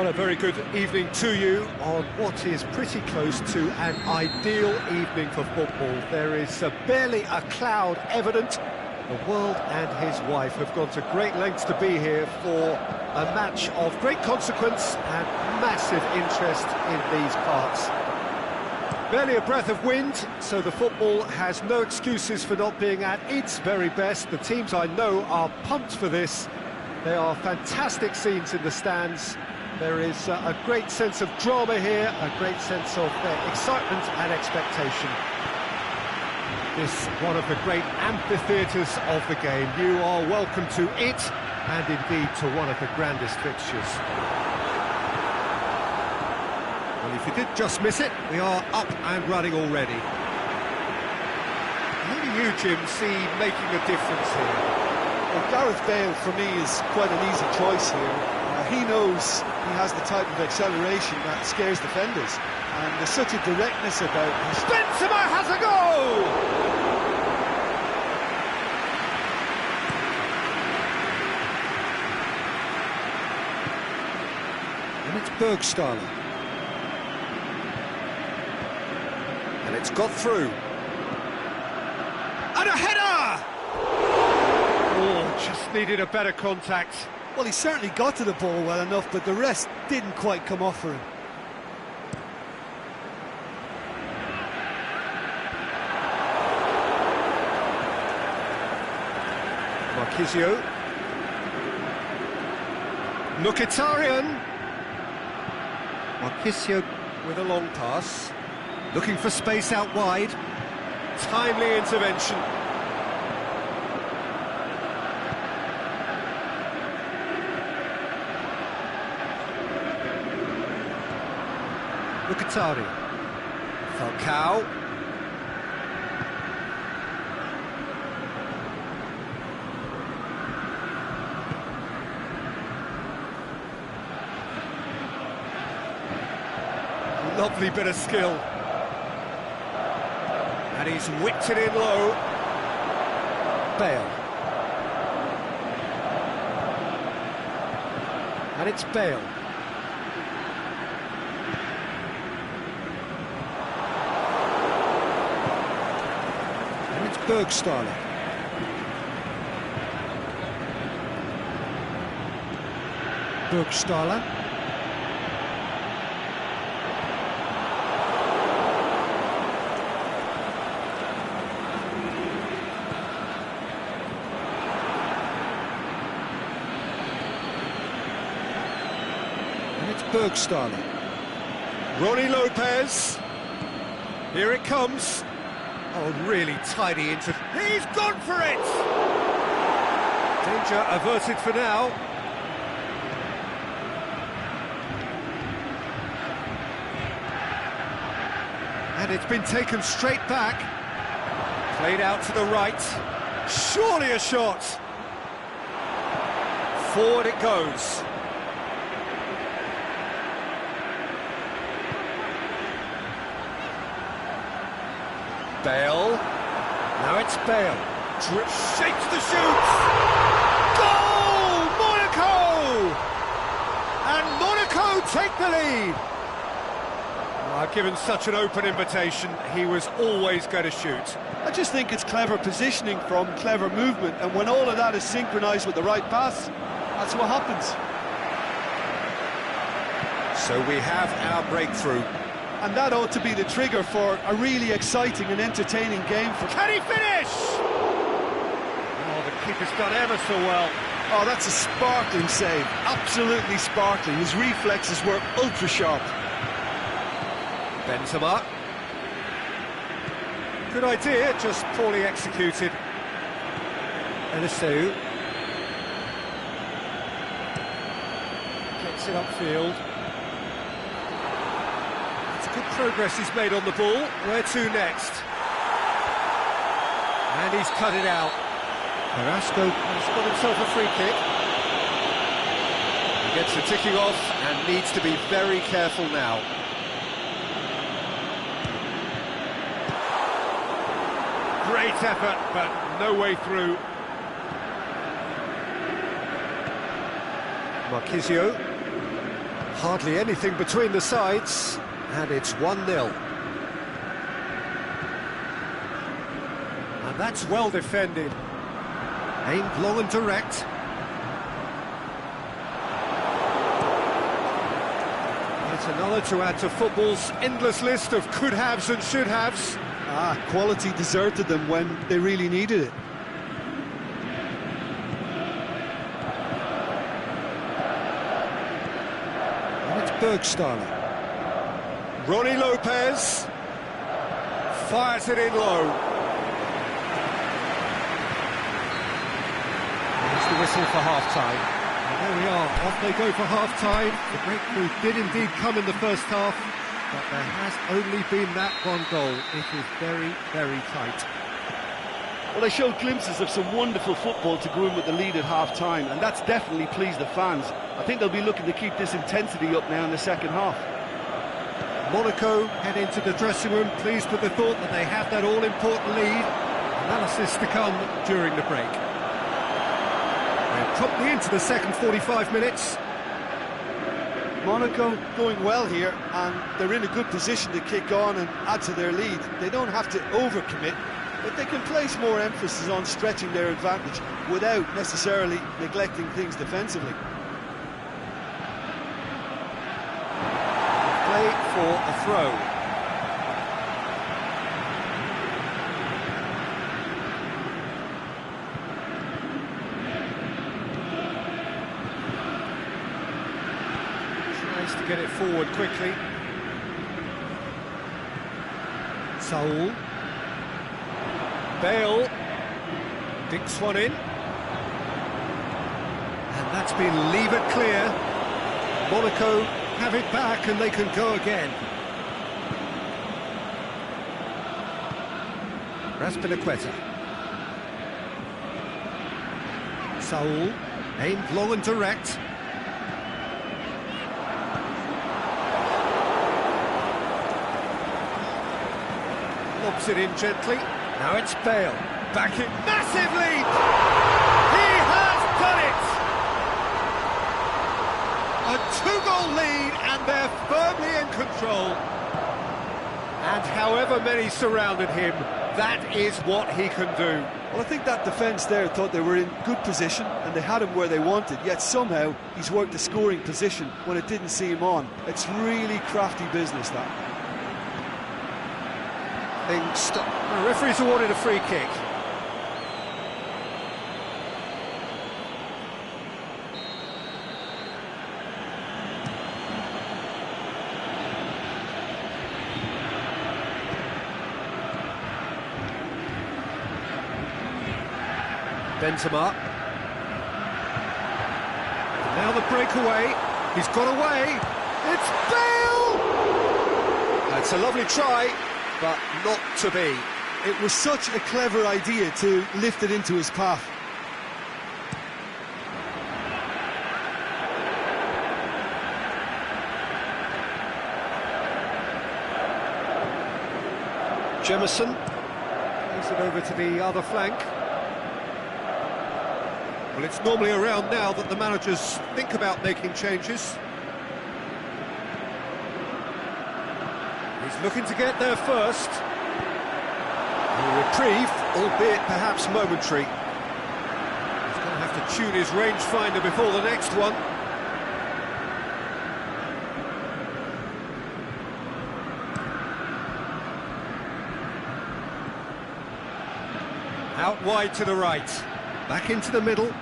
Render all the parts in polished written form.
Well, a very good evening to you on what is pretty close to an ideal evening for football. There is barely a cloud evident. The world and his wife have gone to great lengths to be here for a match of great consequence and massive interest in these parts. Barely a breath of wind, so the football has no excuses for not being at its very best. The teams I know are pumped for this. There are fantastic scenes in the stands. There is a great sense of drama here, a great sense of excitement and expectation. This one of the great amphitheatres of the game. You are welcome to it, and indeed to one of the grandest fixtures. Well, if you did just miss it, we are up and running already. Who do you, Jim, see making a difference here? Well, Gareth Bale, for me, is quite an easy choice here. He knows he has the type of acceleration that scares defenders, and there's such a directness about him. Benzema has a goal! And it's Bergstaller. And it's got through. And a header! Oh, just needed a better contact. Well, he certainly got to the ball well enough, but the rest didn't quite come off for him. Marquisio. Mkhitaryan. Marquisio with a long pass. Looking for space out wide. Timely intervention. Mkhitaryan. Falcao. Lovely bit of skill. And he's whipped it in low. Bale. And it's Bale. Bergstaller. Bergstaller. And it's Bergstaller. Ronnie Lopez. Here it comes. Oh, really tidy into... He's gone for it! Danger averted for now. And it's been taken straight back. Played out to the right. Surely a shot. Forward it goes. Bale. Now it's Bale. Shakes the shoot. Goal! Monaco! And Monaco take the lead. Well, given such an open invitation, he was always going to shoot. I just think it's clever positioning from clever movement, and when all of that is synchronised with the right pass, that's what happens. So we have our breakthrough. And that ought to be the trigger for a really exciting and entertaining game. Can he finish? Oh, the keeper's done ever so well. Oh, that's a sparkling save. Absolutely sparkling. His reflexes were ultra-sharp. Benzema. Good idea, just poorly executed. Eliseu. Gets it upfield. Good progress he's made on the ball. Where to next? And he's cut it out. Carrasco has got himself a free kick. He gets the ticking off and needs to be very careful now. Great effort, but no way through. Marquisio. Hardly anything between the sides, and it's 1-0. And that's well defended. Aimed low and direct. It's another to add to football's endless list of could-haves and should-haves. Quality deserted them when they really needed it. And it's Bergstaller. Ronnie Lopez fires it in low. There's the whistle for half-time. And there we are, off they go for half-time. The breakthrough did indeed come in the first half, but there has only been that one goal. It is very, very tight. Well, they showed glimpses of some wonderful football to go in with the lead at half-time, and that's definitely pleased the fans. I think they'll be looking to keep this intensity up now in the second half. Monaco head into the dressing room, pleased with the thought that they have that all-important lead. Analysis to come during the break. We're promptly into the second 45 minutes. Monaco going well here, and they're in a good position to kick on and add to their lead. They don't have to overcommit, but they can place more emphasis on stretching their advantage without necessarily neglecting things defensively. Play for a throw. Tries to get it forward quickly. Saul. Bale dinks one in, and that's been levered clear. Monaco have it back and they can go again. Raspinaqueta. Saul, aimed low and direct. Lobs it in gently. Now it's Bale, back in, massive lead! He has done it! A two-goal lead, and they're firmly in control. And however many surrounded him, that is what he can do. Well, I think that defence there thought they were in good position, and they had him where they wanted, yet somehow he's worked the scoring position when it didn't see him on. It's really crafty business, that. Stop. The referee's awarded a free kick. Benzema. Now the breakaway. He's got away. It's Bale! That's a lovely try, but not to be. It was such a clever idea to lift it into his path. Jemison plays it over to the other flank. Well, it's normally around now that the managers think about making changes. He's looking to get there first. A reprieve, albeit perhaps momentary. He's going to have to tune his rangefinder before the next one. Out wide to the right. Back into the middle.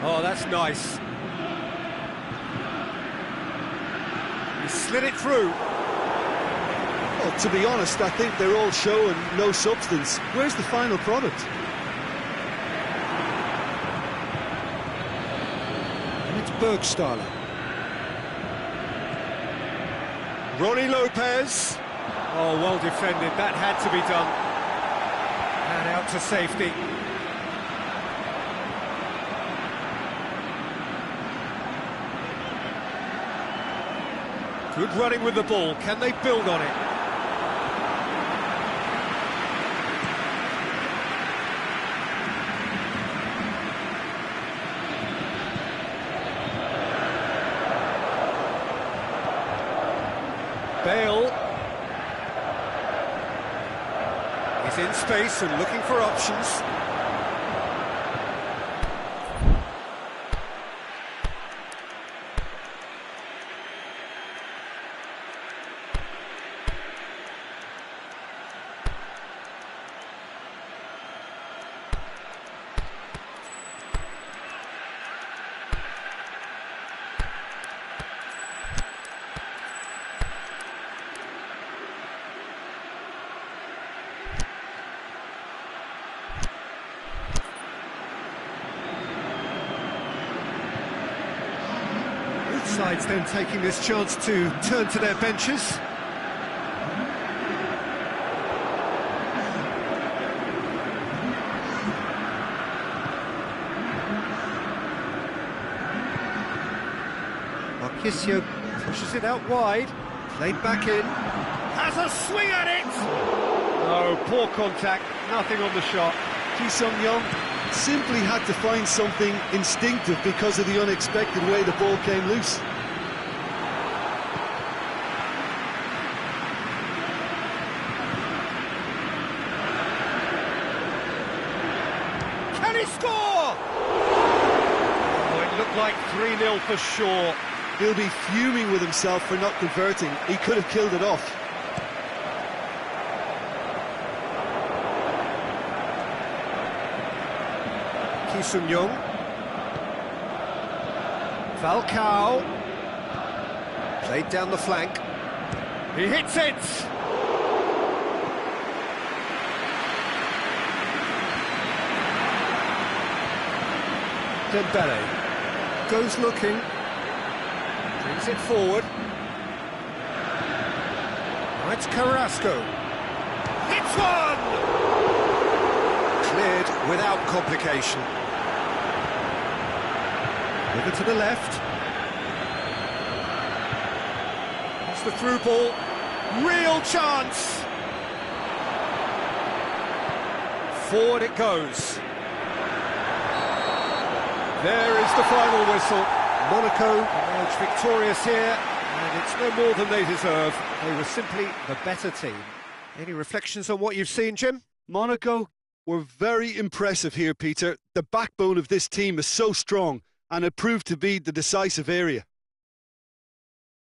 Oh, that's nice. He slid it through. Well, to be honest, I think they're all show and no substance. Where's the final product? And it's Bergstaller. Ronnie Lopez. Oh, well defended. That had to be done. And out to safety. Good running with the ball. Can they build on it? Bale. He's in space and looking for options. Sides then taking this chance to turn to their benches. Marchisio pushes it out wide, played back in, has a swing at it! Oh, poor contact, nothing on the shot. Ki-sung-young simply had to find something instinctive because of the unexpected way the ball came loose. Can he score? Oh, it looked like 3-0 for sure. He'll be fuming with himself for not converting. He could have killed it off. Ki-sung-young. Falcao. Played down the flank. He hits it! Dembele goes looking. Brings it forward. Now it's Carrasco. Hits one! Cleared without complication. Over to the left. It's the through ball. Real chance! Forward it goes. There is the final whistle. Monaco emerged victorious here, and it's no more than they deserve. They were simply the better team. Any reflections on what you've seen, Jim? Monaco were very impressive here, Peter. The backbone of this team is so strong, and it proved to be the decisive area.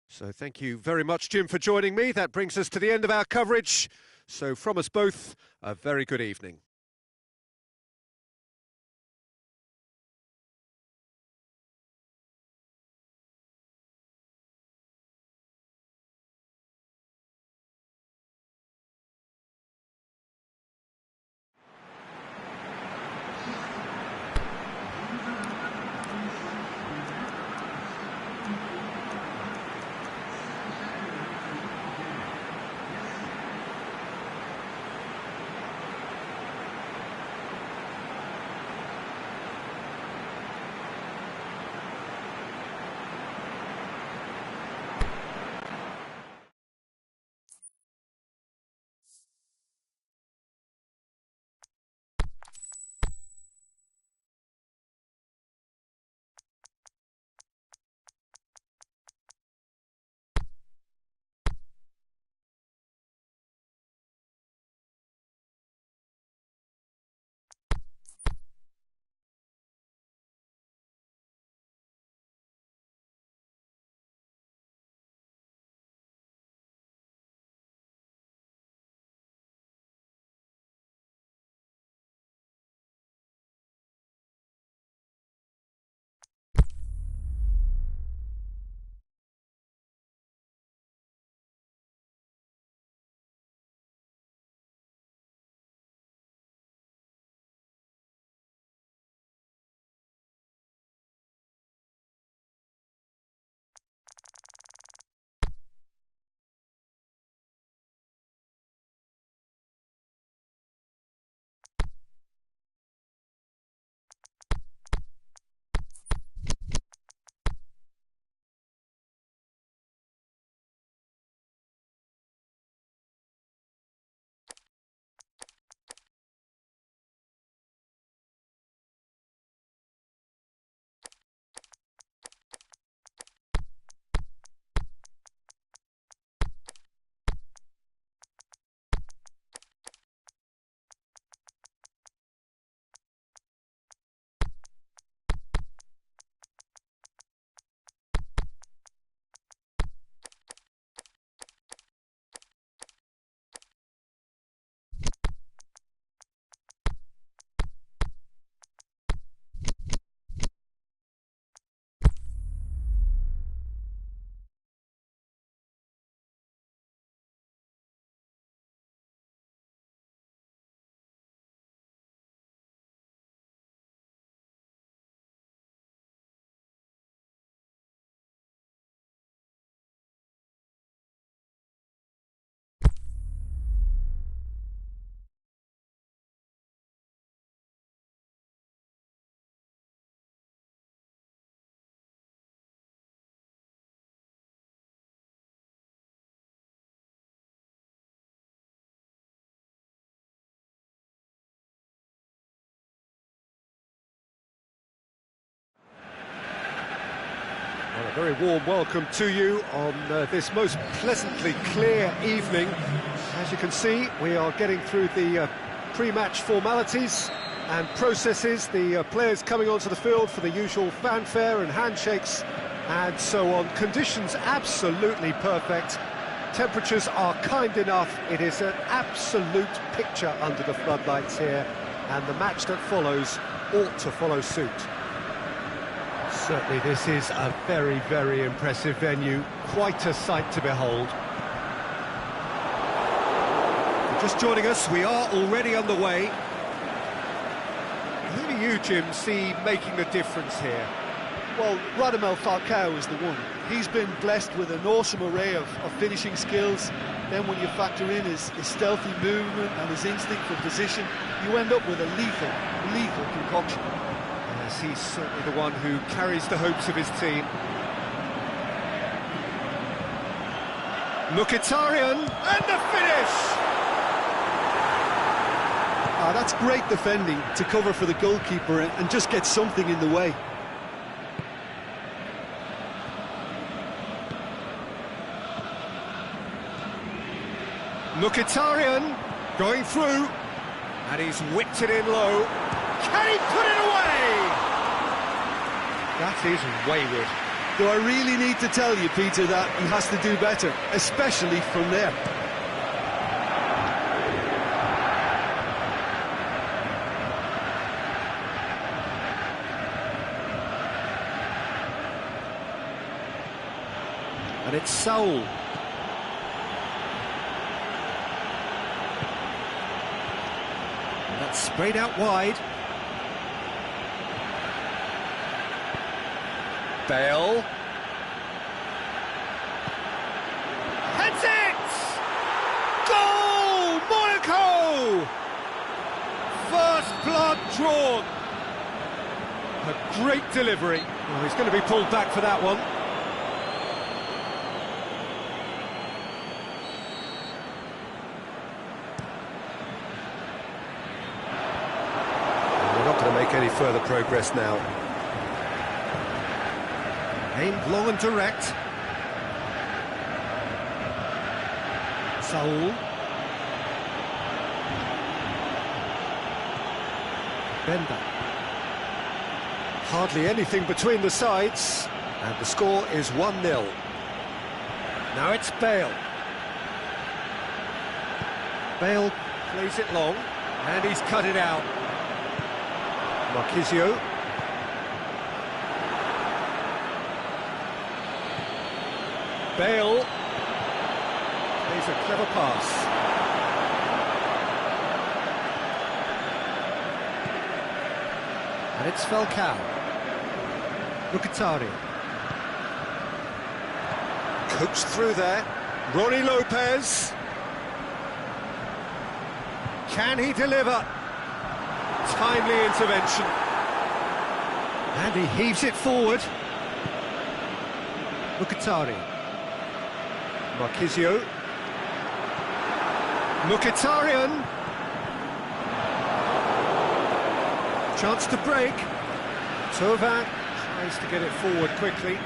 So thank you very much, Jim, for joining me. That brings us to the end of our coverage. So from us both, a very good evening. A very warm welcome to you on this most pleasantly clear evening. As you can see, we are getting through the pre-match formalities and processes, the players coming onto the field for the usual fanfare and handshakes and so on. Conditions absolutely perfect. Temperatures are kind enough. It is an absolute picture under the floodlights here, and the match that follows ought to follow suit. Certainly this is a very, very impressive venue. Quite a sight to behold. Just joining us, we are already underway. Who do you, Jim, see making the difference here? Well, Radamel Falcao is the one. He's been blessed with an awesome array of finishing skills. Then when you factor in his stealthy movement and his instinct for position, you end up with a lethal concoction. Yes, he's certainly the one who carries the hopes of his team. Mkhitaryan, and the finish! That's great defending to cover for the goalkeeper and just get something in the way. Mkhitaryan going through, and he's whipped it in low. Can he put it away? That is wayward. Do I really need to tell you, Peter, that he has to do better, especially from there? And it's Saul. That's sprayed out wide. Bale. Heads it! Goal! Monaco! First blood drawn. A great delivery. Oh, he's going to be pulled back for that one. Any further progress now. Aimed long and direct. Saul. Bender. Hardly anything between the sides, and the score is 1-0. Now it's Bale. Bale plays it long, and he's cut it out. Marquisio. Bale. Plays a clever pass. And it's Falcao. Mkhitaryan. Coached through there. Ronnie Lopez. Can he deliver? Timely intervention, and he heaves it forward. Mkhitaryan. Marquisio. Mkhitaryan. Chance to break. Tovan tries to get it forward quickly.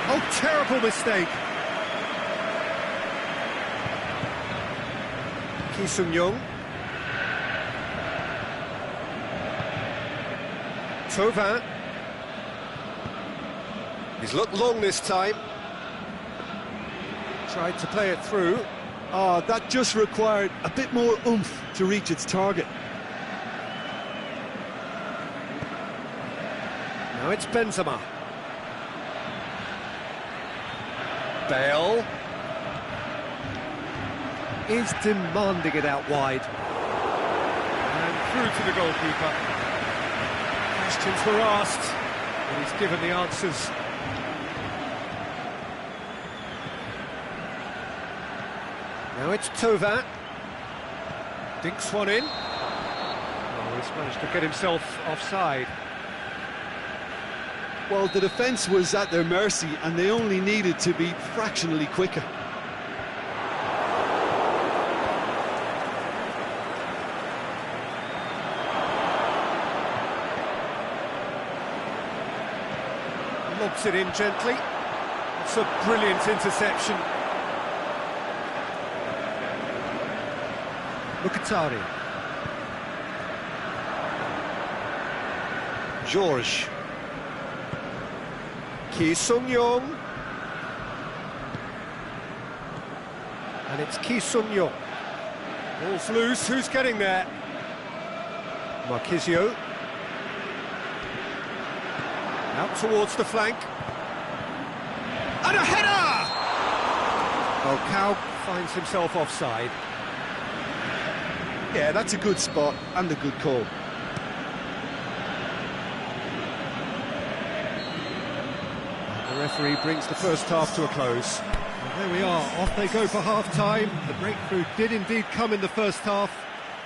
Oh, terrible mistake. Ki-Sung-Young. Tovan. He's looked long this time. Tried to play it through. That just required a bit more oomph to reach its target. Now it's Benzema. Bale is demanding it out wide. And through to the goalkeeper. Questions were asked, and he's given the answers. Now it's Tovan. Dinks one in. Oh, he's managed to get himself offside. Well, the defence was at their mercy, and they only needed to be fractionally quicker. lobs it in gently. It's a brilliant interception. Mkhitaryan. George. Ki Sung-yong. And it's Ki Sung-yong. Ball's loose, who's getting there? Marquisio. Out towards the flank. And a header! Oh, Cow finds himself offside. Yeah, that's a good spot and a good call. The referee brings the first half to a close. Well, there we are, off they go for half-time. The breakthrough did indeed come in the first half,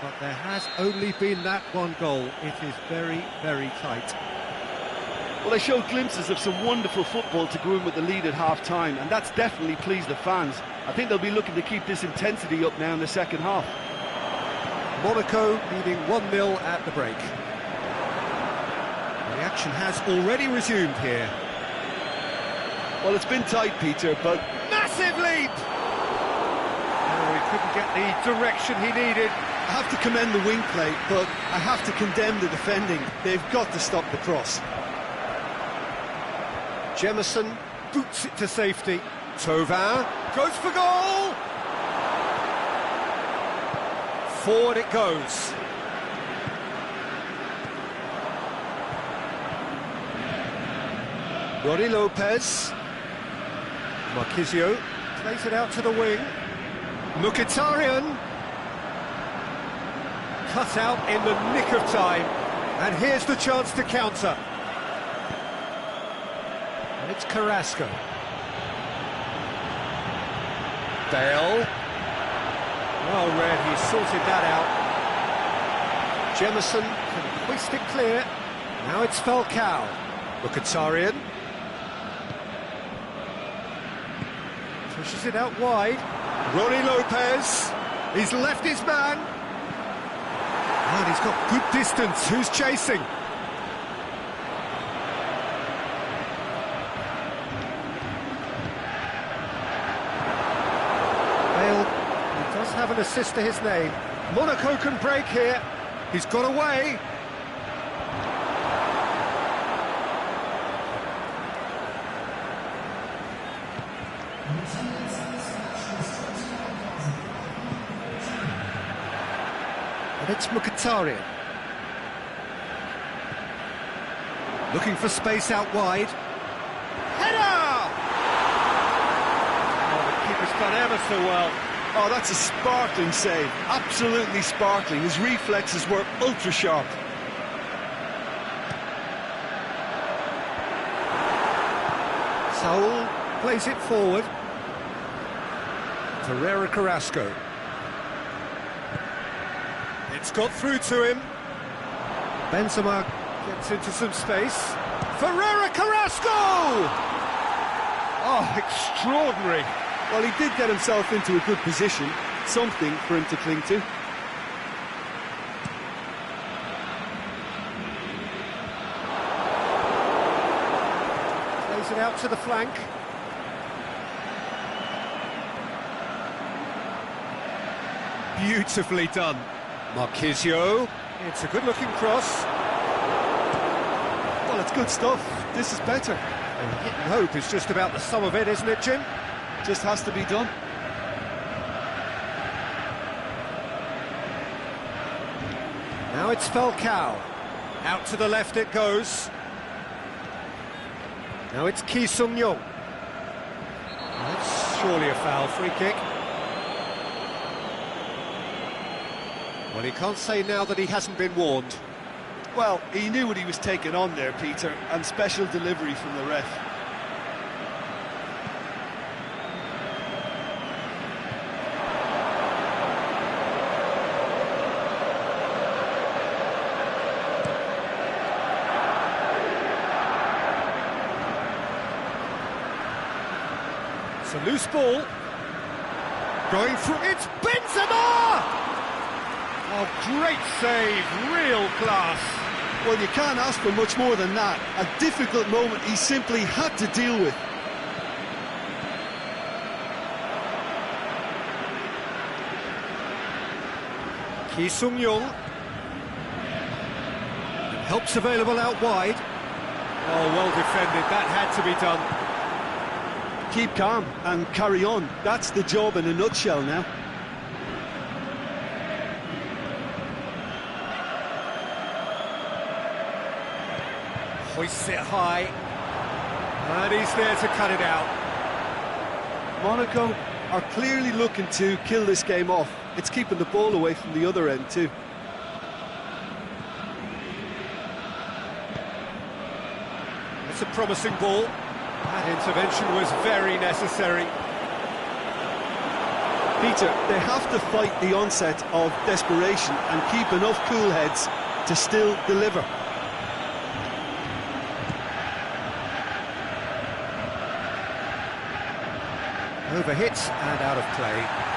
but there has only been that one goal. It is very, very tight. Well, they showed glimpses of some wonderful football to go in with the lead at half-time, and that's definitely pleased the fans. I think they'll be looking to keep this intensity up now in the second half. Monaco leading 1-0 at the break. The action has already resumed here. Well, it's been tight, Peter, but... Massive leap! Oh, he couldn't get the direction he needed. I have to commend the wing play, but I have to condemn the defending. They've got to stop the cross. Jemison boots it to safety. Thauvin goes for goal! Forward it goes. Rodi Lopez. Marquisio plays it out to the wing. Mkhitaryan. Cut out in the nick of time. And here's the chance to counter. And it's Carrasco. Bale. Well read, he sorted that out. Jemison can hoist it clear. Now it's Falcao. Mkhitaryan. Pushes it out wide. Rodi Lopez. He's left his man. And he's got good distance. Who's chasing? Have an assist to his name. Monaco can break here. He's got away. And it's Mkhitaryan. Looking for space out wide. Header! Oh, the keeper's done ever so well. Oh, that's a sparkling save. Absolutely sparkling. His reflexes were ultra-sharp. Saul plays it forward. Herrera Carrasco. It's got through to him. Benzema gets into some space. Herrera Carrasco! Oh, extraordinary. Well, he did get himself into a good position, something for him to cling to. Plays it out to the flank. Beautifully done. Marquisio. It's a good-looking cross. Well, it's good stuff. This is better. And hit and hope is just about the sum of it, isn't it, Jim? Just has to be done. Now it's Falcao. Out to the left it goes. Now it's Ki Sung-yong. That's surely a foul, free kick. Well, he can't say now that he hasn't been warned. Well, he knew what he was taking on there, Peter, and special delivery from the ref. It's a loose ball. Going through, it's Benzema! Oh, great save, real class. Well, you can't ask for much more than that. A difficult moment he simply had to deal with. Ki Sung-young. Help's available out wide. Oh, well defended. That had to be done. Keep calm and carry on. That's the job in a nutshell now. Hoists it high. And he's there to cut it out. Monaco are clearly looking to kill this game off. It's keeping the ball away from the other end too. It's a promising ball. That intervention was very necessary. Peter, they have to fight the onset of desperation and keep enough cool heads to still deliver. Overhit and out of play.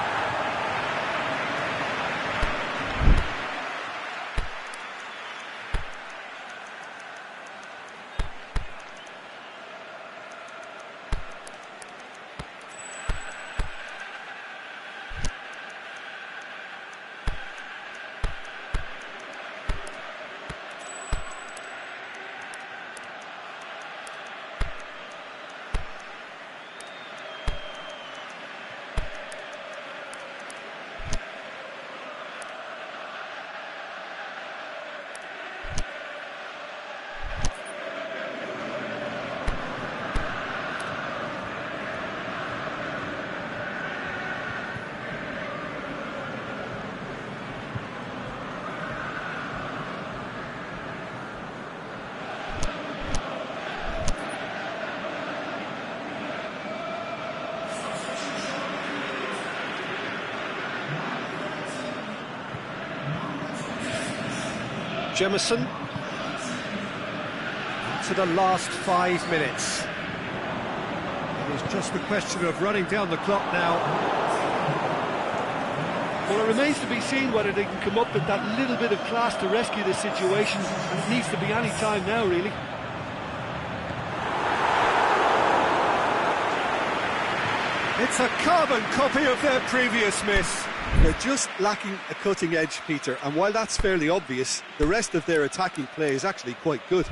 Jemison to the last 5 minutes. It is just a question of running down the clock now. Well, it remains to be seen whether they can come up with that little bit of class to rescue this situation, and it needs to be any time now, really. It's a carbon copy of their previous miss. They're just lacking a cutting edge, Peter, and while that's fairly obvious, the rest of their attacking play is actually quite good.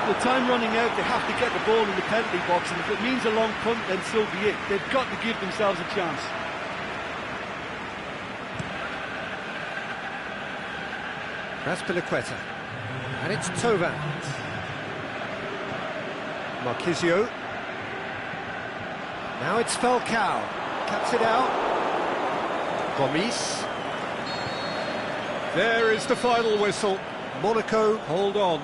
With time running out, they have to get the ball in the penalty box, and if it means a long punt, then so be it. They've got to give themselves a chance. That's Piliqueta. And it's Tovan. Marquisio. Now it's Falcao. Cuts it out. Gomis. There is the final whistle. Monaco hold on.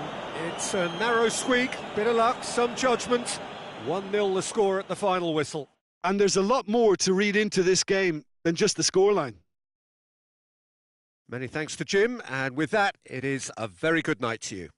It's a narrow squeak, bit of luck, some judgment. 1-0 the score at the final whistle. And there's a lot more to read into this game than just the scoreline. Many thanks to Jim, and with that, it is a very good night to you.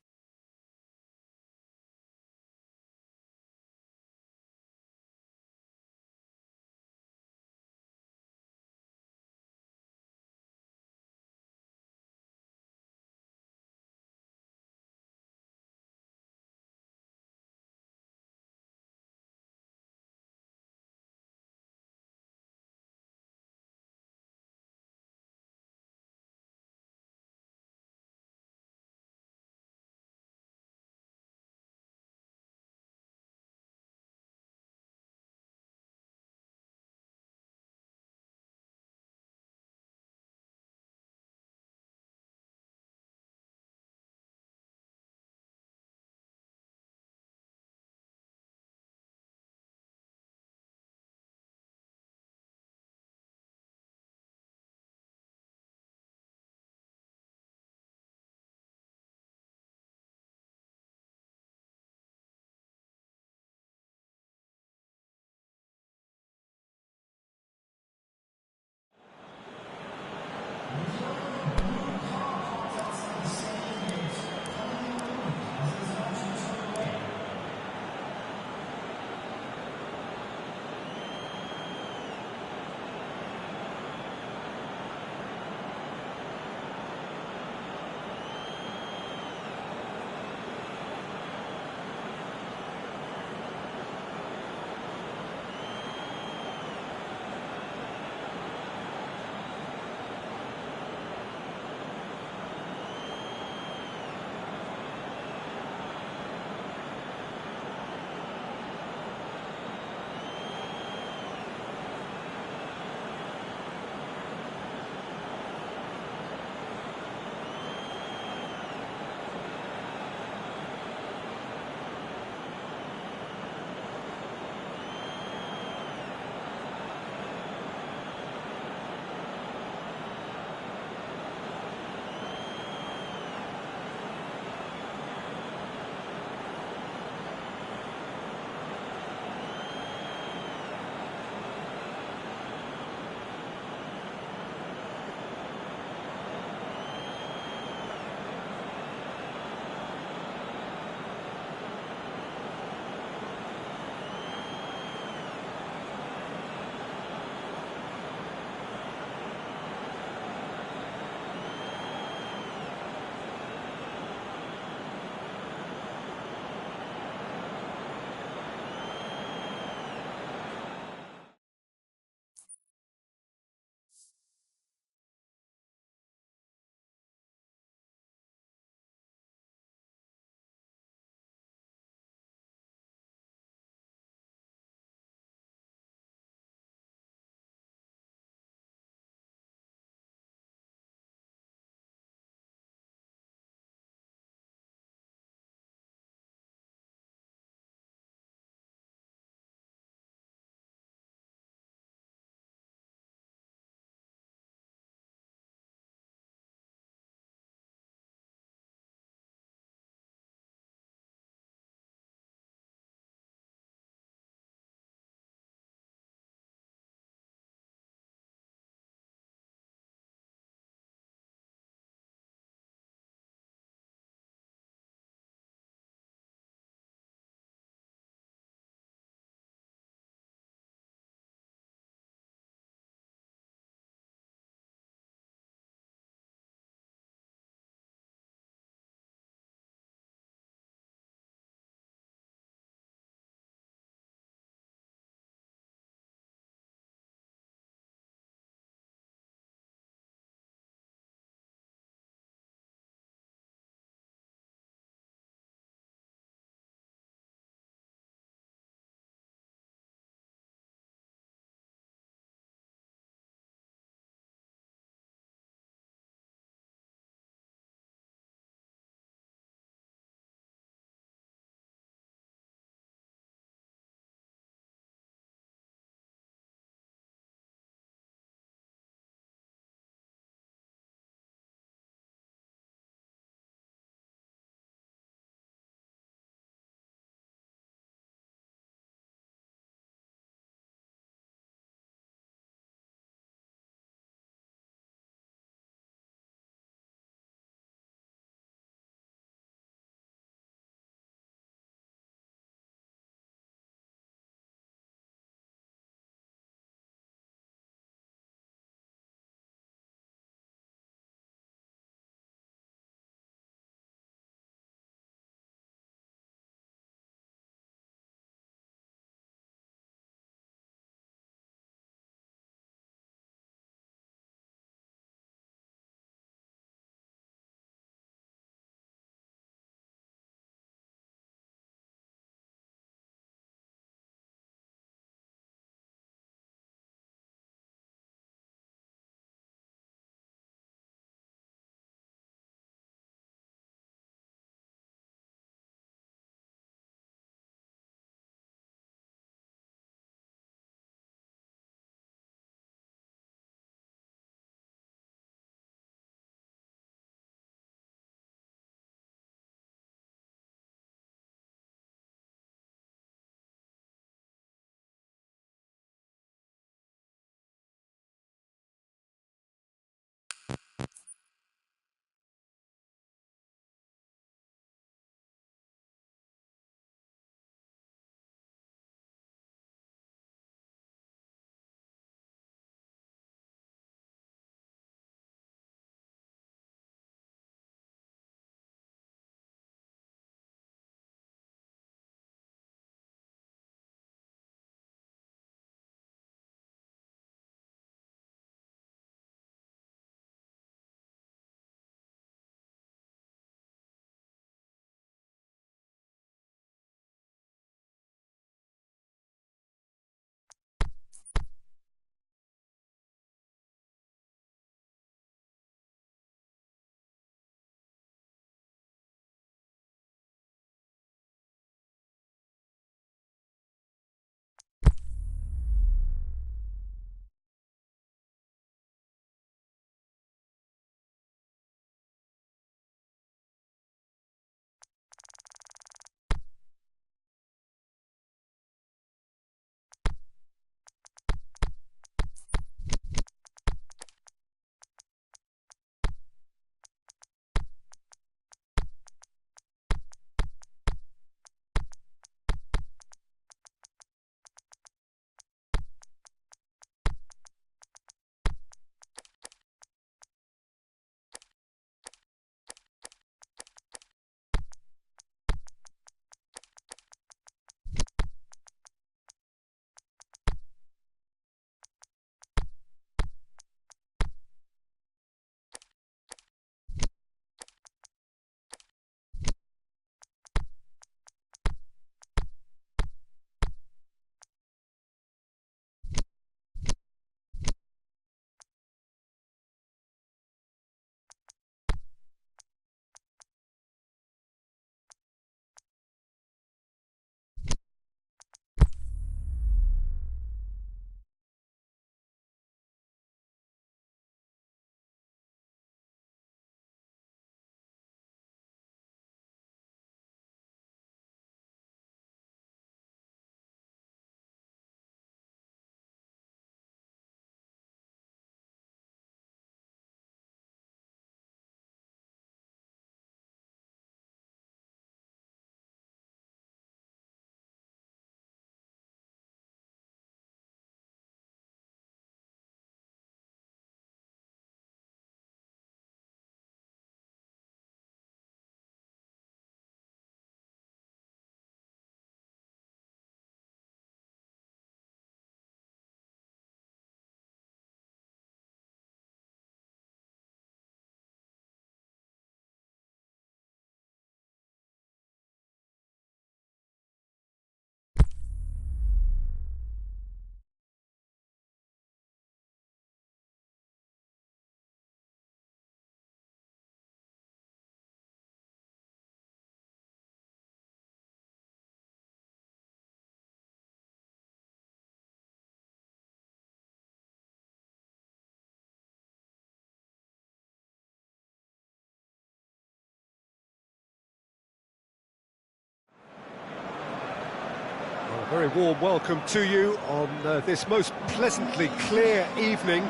Very warm welcome to you on this most pleasantly clear evening.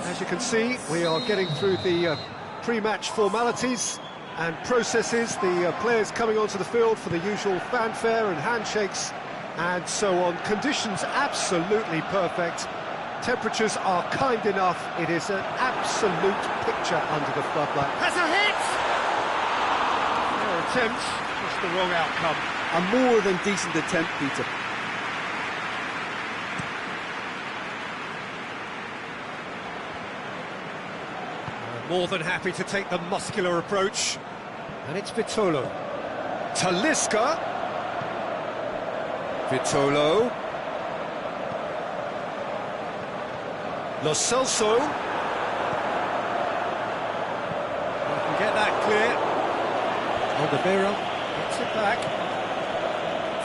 As you can see, we are getting through the pre-match formalities and processes, the players coming onto the field for the usual fanfare and handshakes and so on. Conditions absolutely perfect. Temperatures are kind enough. It is an absolute picture under the floodlight. Has a hit! Their attempt, just the wrong outcome. A more than decent attempt, Peter. More than happy to take the muscular approach. And it's Vitolo. Talisca. Vitolo. Lo Celso. Can get that clear. Alderweireld gets it back.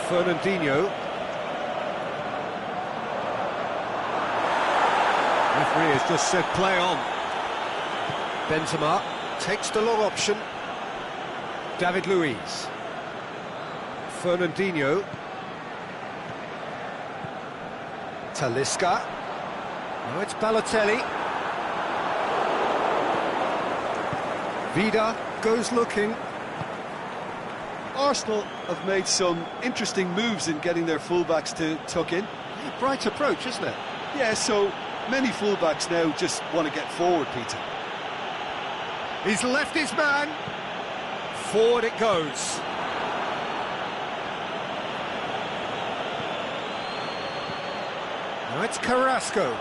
Fernandinho. Referee has just said play on. Benzema takes the long option. David Luiz. Fernandinho. Talisca. Now it's Balotelli. Vida goes looking. Arsenal have made some interesting moves in getting their fullbacks to tuck in. A bright approach, isn't it? Yeah, so many fullbacks now just want to get forward, Peter. He's left his man. Forward it goes. Now it's Carrasco.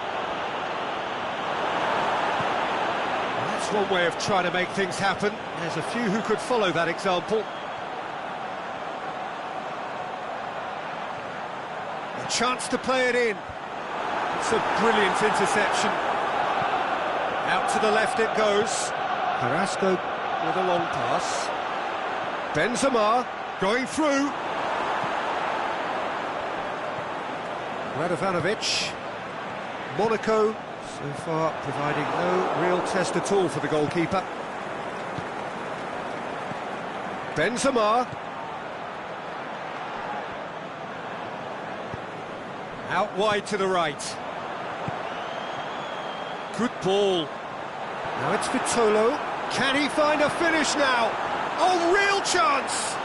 That's one way of trying to make things happen. There's a few who could follow that example. A chance to play it in. It's a brilliant interception. Out to the left it goes. Carrasco with a long pass. Benzema going through. Radovanovic. Monaco so far providing no real test at all for the goalkeeper. Benzema. Out wide to the right. Good ball. Now it's Vitolo. Can he find a finish now? Oh, real chance!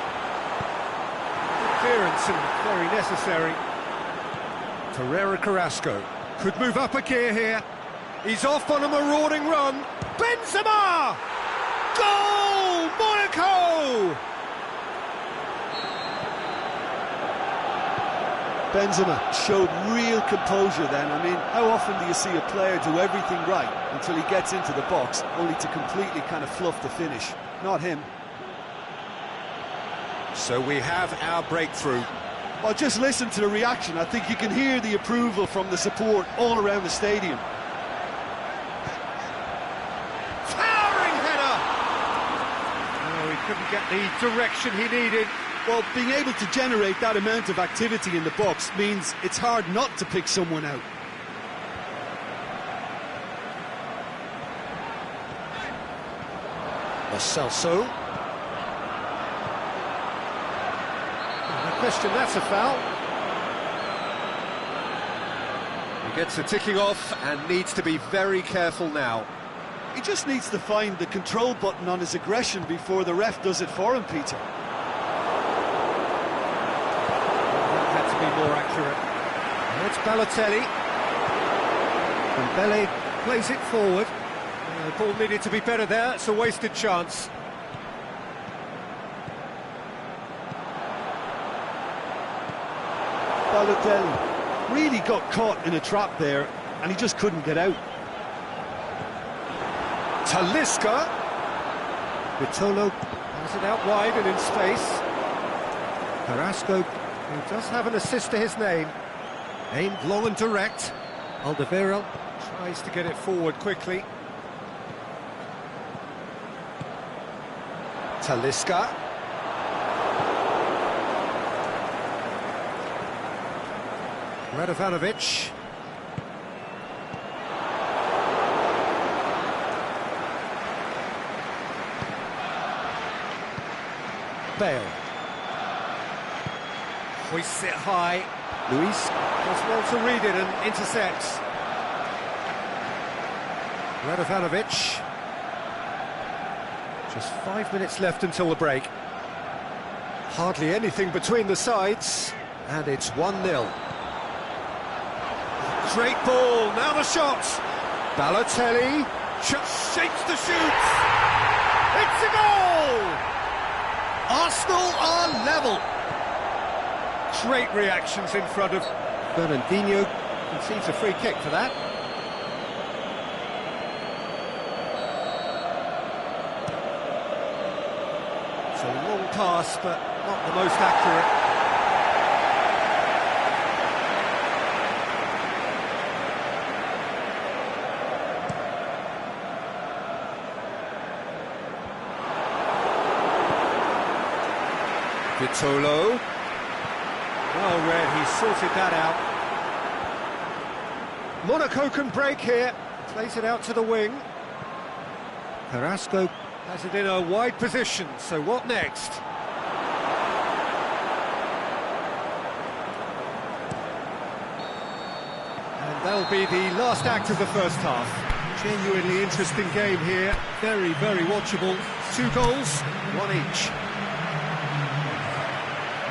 Clearance and very necessary. Torreira Carrasco could move up a gear here. He's off on a marauding run. Benzema! Goal! Monaco! Benzema showed real composure then. I mean, how often do you see a player do everything right until he gets into the box, only to completely kind of fluff the finish? Not him. So we have our breakthrough. Well, just listen to the reaction. I think you can hear the approval from the support all around the stadium. Towering header! Oh, he couldn't get the direction he needed. Well, being able to generate that amount of activity in the box means it's hard not to pick someone out. Lo Celso. No question, that's a foul. He gets a ticking off and needs to be very careful now. He just needs to find the control button on his aggression before the ref does it for him, Peter. Be more accurate. Now it's Balotelli. And Bellet plays it forward. The ball needed to be better there. It's a wasted chance. Balotelli really got caught in a trap there, and he just couldn't get out. Talisca. Vitolo has it out wide and in space. Carrasco, who does have an assist to his name, aimed long and direct. Alderweireld tries to get it forward quickly. Talisca. Radovanovic. Bale. Hoists it high. Luis does well to read it and intercepts. Radovanovic. Just 5 minutes left until the break. Hardly anything between the sides, and it's 1-0. Great ball, now the shot. Balotelli shapes the shoot. It's a goal! Arsenal are level. Great reactions in front of Fernandinho. Concedes a free kick for that. It's a long pass, but not the most accurate. Vitolo. Well read, he sorted that out. Monaco can break here. Plays it out to the wing. Carrasco has it in a wide position, so what next? And that'll be the last act of the first half. Genuinely interesting game here. Very, very watchable. 2 goals, 1 each.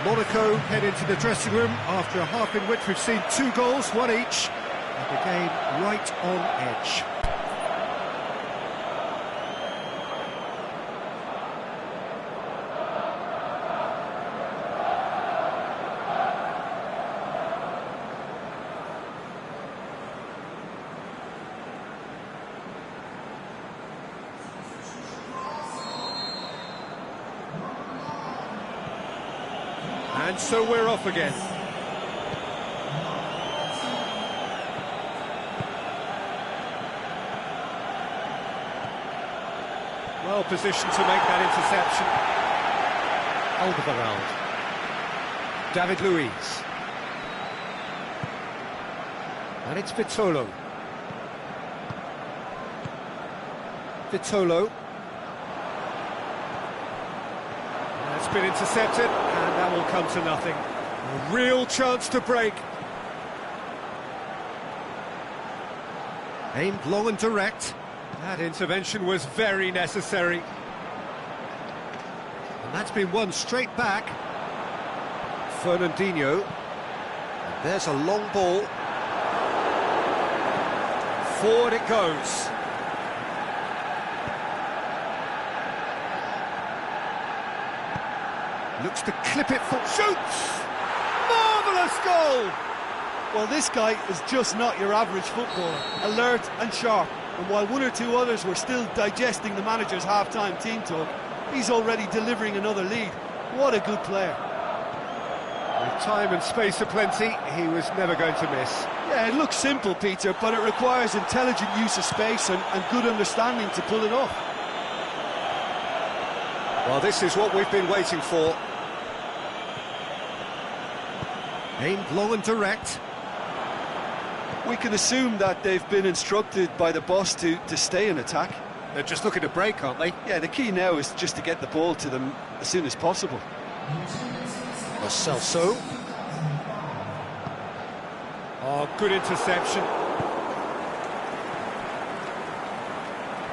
Monaco head into the dressing room after a half in which we've seen 2 goals, 1 each, and the game right on edge. And so we're off again. Well positioned to make that interception. Alderweireld. David Luiz. And it's Vitolo. Vitolo. It's been intercepted, and that will come to nothing. A real chance to break. Aimed long and direct. That intervention was very necessary. And that's been won straight back. Fernandinho. And there's a long ball. Forward it goes. Looks to clip it for... Shoots! Marvellous goal! Well, this guy is just not your average footballer. Alert and sharp. And while 1 or 2 others were still digesting the manager's half-time team talk, he's already delivering another lead. What a good player. With time and space aplenty, he was never going to miss. Yeah, it looks simple, Peter, but it requires intelligent use of space and good understanding to pull it off. Well, this is what we've been waiting for. Aimed long and direct. We can assume that they've been instructed by the boss to stay in attack. They're just looking to break, aren't they? Yeah, the key now is just to get the ball to them as soon as possible. Celso. Oh, good interception.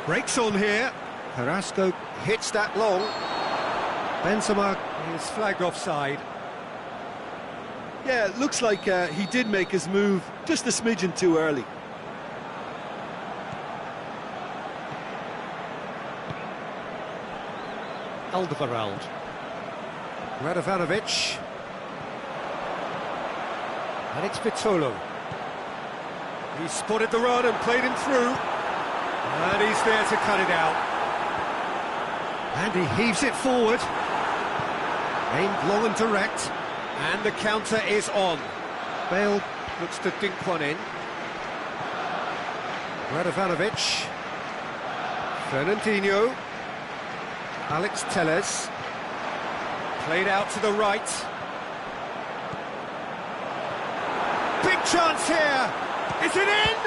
Breaks on here. Carrasco hits that long. Benzema is flagged offside. Yeah, it looks like he did make his move just a smidgen too early. Alderweireld. Radovanovic. And it's Vitolo. He spotted the run and played him through. And he's there to cut it out. And he heaves it forward. Aimed long and direct. And the counter is on. Bale looks to dink one in. Radovanovic. Fernandinho. Alex Telles. Played out to the right. Big chance here. Is it in?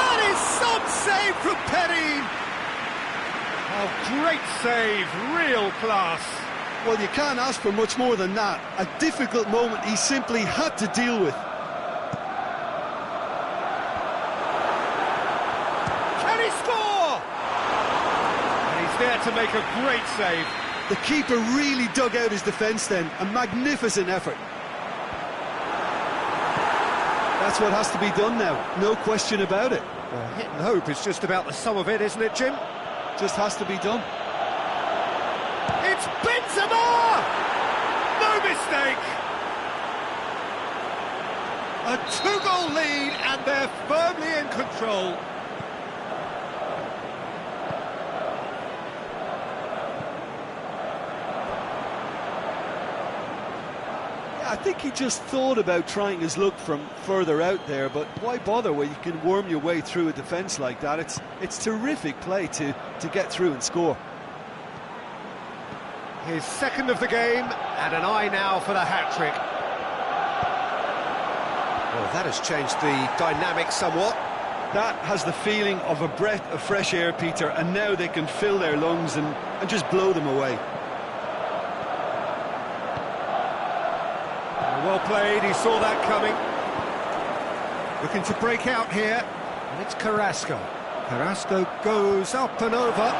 That is some save from Perrin. Oh, great save, real class. Well, you can't ask for much more than that. A difficult moment he simply had to deal with. Can he score? And he's there to make a great save. The keeper really dug out his defence then. A magnificent effort. That's what has to be done now, no question about it. Well, hit and hope is just about the sum of it, isn't it, Jim? Just has to be done. It's Benzema! No mistake! A two-goal lead, and they're firmly in control. I think he just thought about trying his luck from further out there, but why bother when you can worm your way through a defence like that? It's terrific play to get through and score. His second of the game, and an eye now for the hat-trick. Well, that has changed the dynamic somewhat. That has the feeling of a breath of fresh air, Peter, and now they can fill their lungs and just blow them away. Well played, he saw that coming. Looking to break out here, and it's Carrasco. Carrasco goes up and over.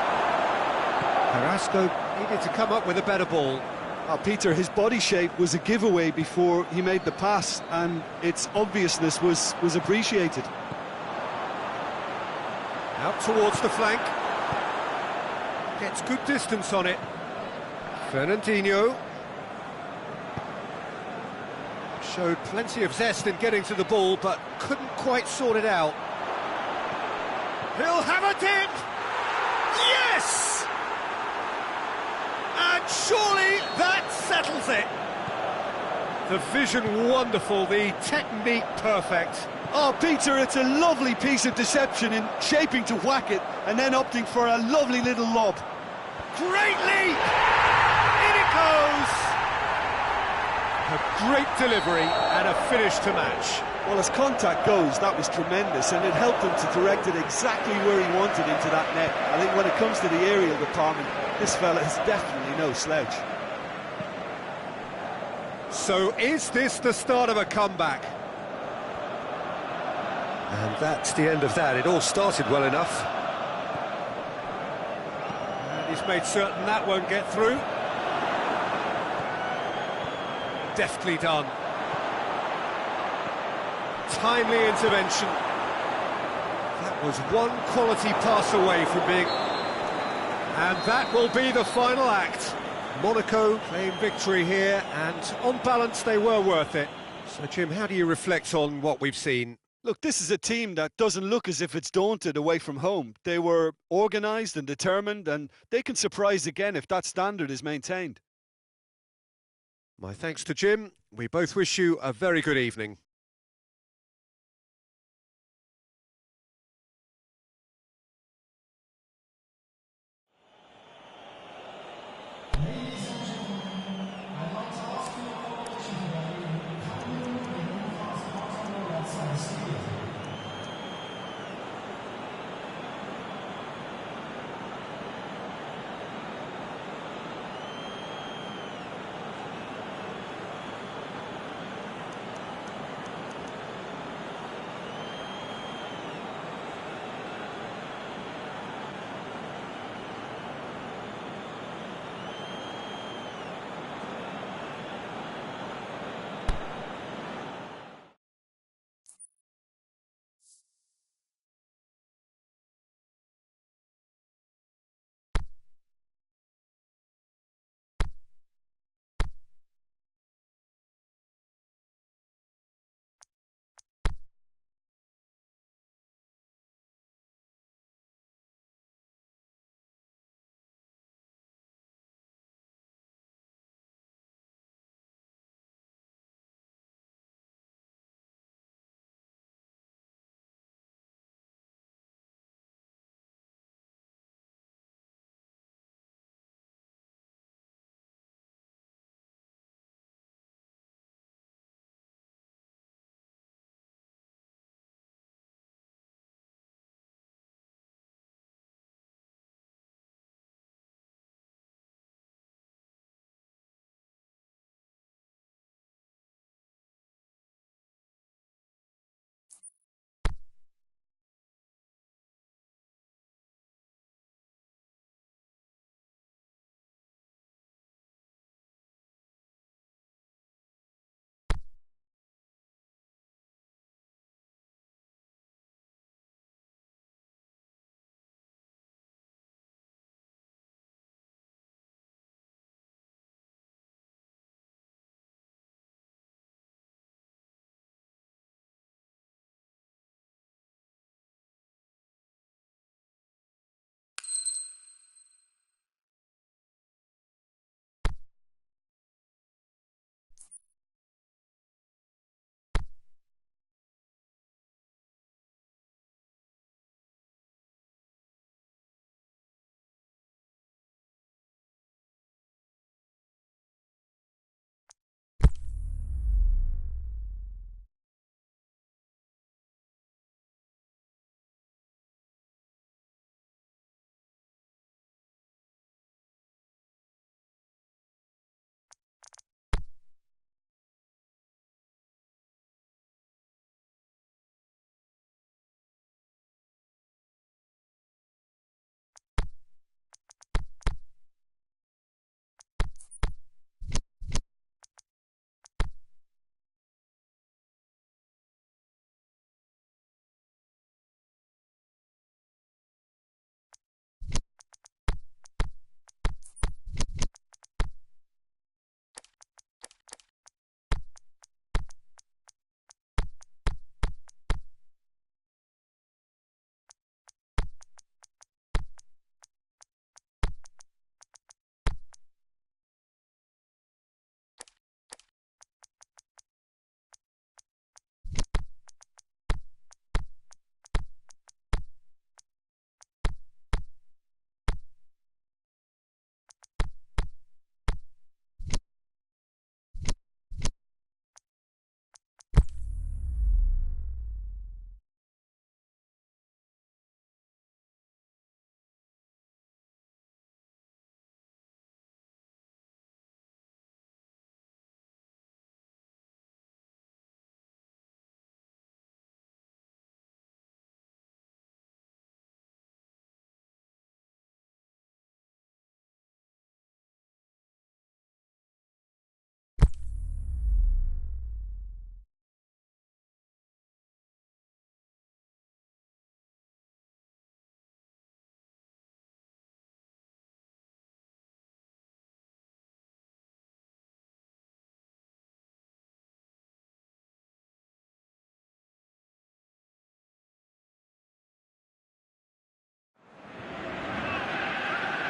Carrasco needed to come up with a better ball. Oh, Peter, his body shape was a giveaway before he made the pass, and its obviousness was appreciated. Out towards the flank. Gets good distance on it. Fernandinho. Showed plenty of zest in getting to the ball, but couldn't quite sort it out. He'll have a dip! Yes! And surely that settles it. The vision wonderful, the technique perfect. Oh, Peter, it's a lovely piece of deception in shaping to whack it and then opting for a lovely little lob. Great leap! In it goes! A great delivery and a finish to match. Well, as contact goes, that was tremendous, and it helped him to direct it exactly where he wanted into that net. I think when it comes to the aerial department, this fella is definitely no slouch. So is this the start of a comeback? And that's the end of that. It all started well enough. And he's made certain that won't get through. Deftly done. Timely intervention. That was one quality pass away from being... And that will be the final act. Monaco claim victory here, and on balance they were worth it. So Jim, how do you reflect on what we've seen? Look, this is a team that doesn't look as if it's daunted away from home. They were organised and determined, and they can surprise again if that standard is maintained. My thanks to Jim. We both wish you a very good evening.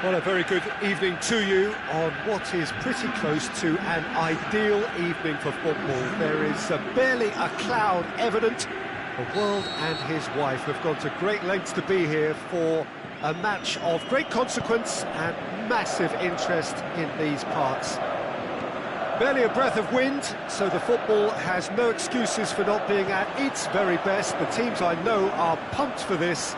Well, a very good evening to you on what is pretty close to an ideal evening for football. There is barely a cloud evident. The world and his wife have gone to great lengths to be here for a match of great consequence and massive interest in these parts. Barely a breath of wind, so the football has no excuses for not being at its very best. The teams I know are pumped for this.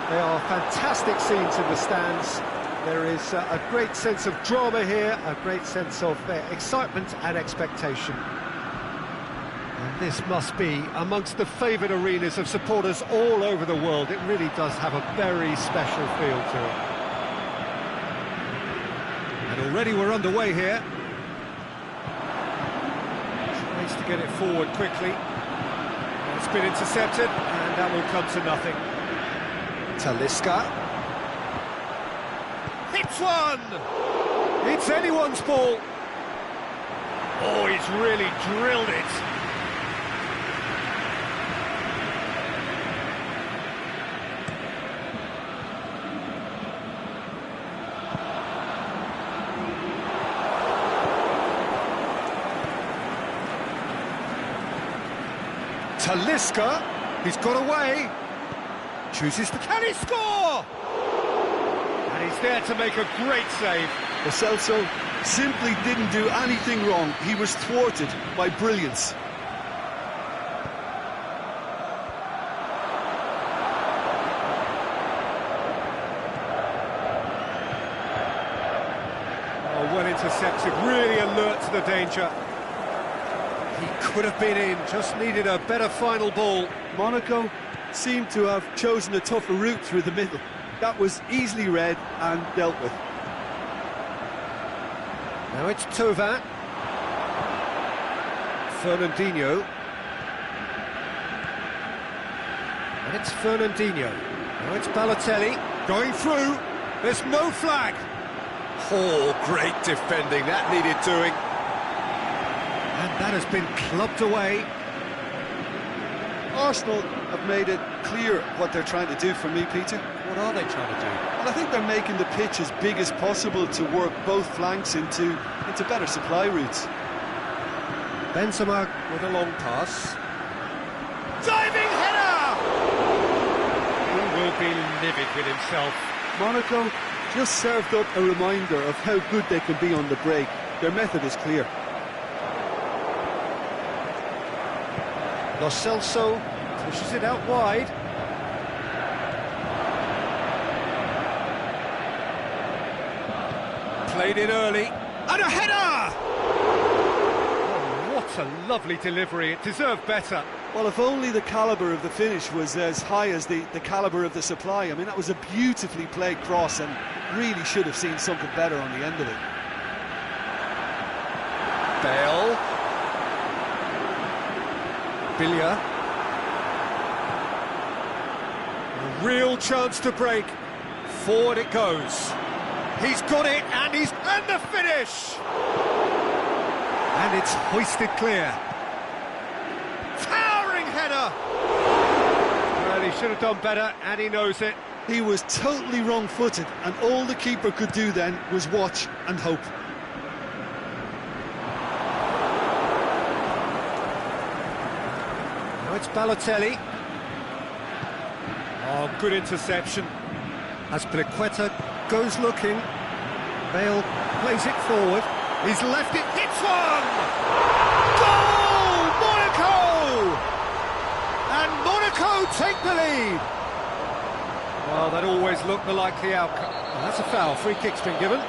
They are fantastic scenes in the stands. There is a great sense of drama here, a great sense of excitement and expectation. And this must be amongst the favoured arenas of supporters all over the world. It really does have a very special feel to it. And already we're underway here. Tries to get it forward quickly. It's been intercepted, and that will come to nothing. Talisca. Hits one! It's anyone's ball. Oh, he's really drilled it. Talisca, he's got away. Chooses to... Can he score? And he's there to make a great save. Lo Celso simply didn't do anything wrong. He was thwarted by brilliance. Oh, well intercepted, really alert to the danger. He could have been in, just needed a better final ball. Monaco seemed to have chosen a tougher route through the middle. That was easily read and dealt with. Now it's Thauvin. Fernandinho. And it's Fernandinho. Now it's Balotelli. Going through. There's no flag. Oh, great defending. That needed doing. And that has been clubbed away. Arsenal have made it clear what they're trying to do for me, Peter. What are they trying to do? Well, I think they're making the pitch as big as possible to work both flanks into better supply routes. Benzema with a long pass. Diving header! He will be livid with himself. Monaco just served up a reminder of how good they can be on the break. Their method is clear. Lo Celso pushes it out wide. Played in early. And a header! Oh, what a lovely delivery. It deserved better. Well, if only the calibre of the finish was as high as the calibre of the supply. I mean, that was a beautifully played cross and really should have seen something better on the end of it. Bale. Billia. A real chance to break. Forward it goes. He's got it, and the finish! And it's hoisted clear. Towering header! Well, he should have done better, and he knows it. He was totally wrong-footed, and all the keeper could do then was watch and hope. Now it's Balotelli. Oh, good interception. As Pliqueta goes looking, Bale plays it forward. He's left it, hits one! Goal! Monaco! And Monaco take the lead. Well, that always looked the likely outcome. Well, that's a foul. Free kick's been given.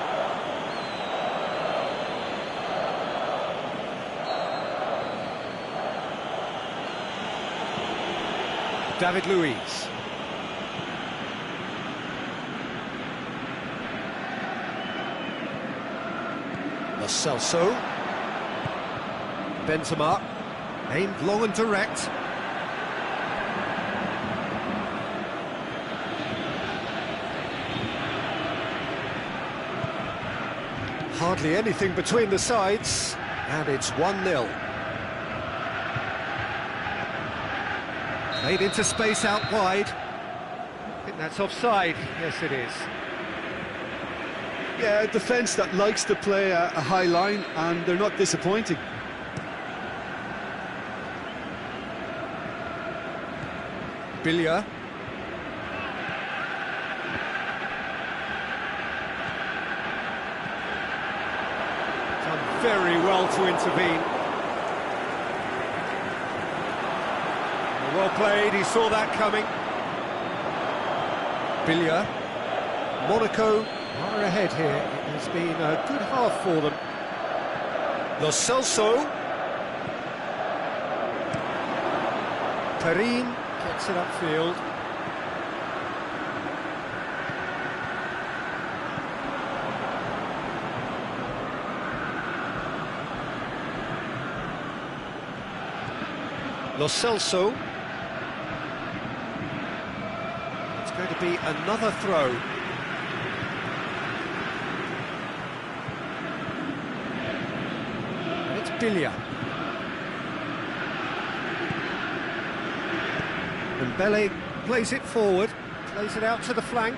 David Luiz. Lo Celso. Benzema. Aimed long and direct. Hardly anything between the sides, and it's 1-0. Played into space out wide. I think that's offside. Yes, it is. Yeah, a defence that likes to play a high line, and they're not disappointing. Billia. Done very well to intervene. Well played, he saw that coming. Billia. Monaco are ahead here. It has been a good half for them. Lo Celso. Perrin gets it upfield. Lo Celso. It's going to be another throw. And it's Billia. And Dembele plays it forward, plays it out to the flank.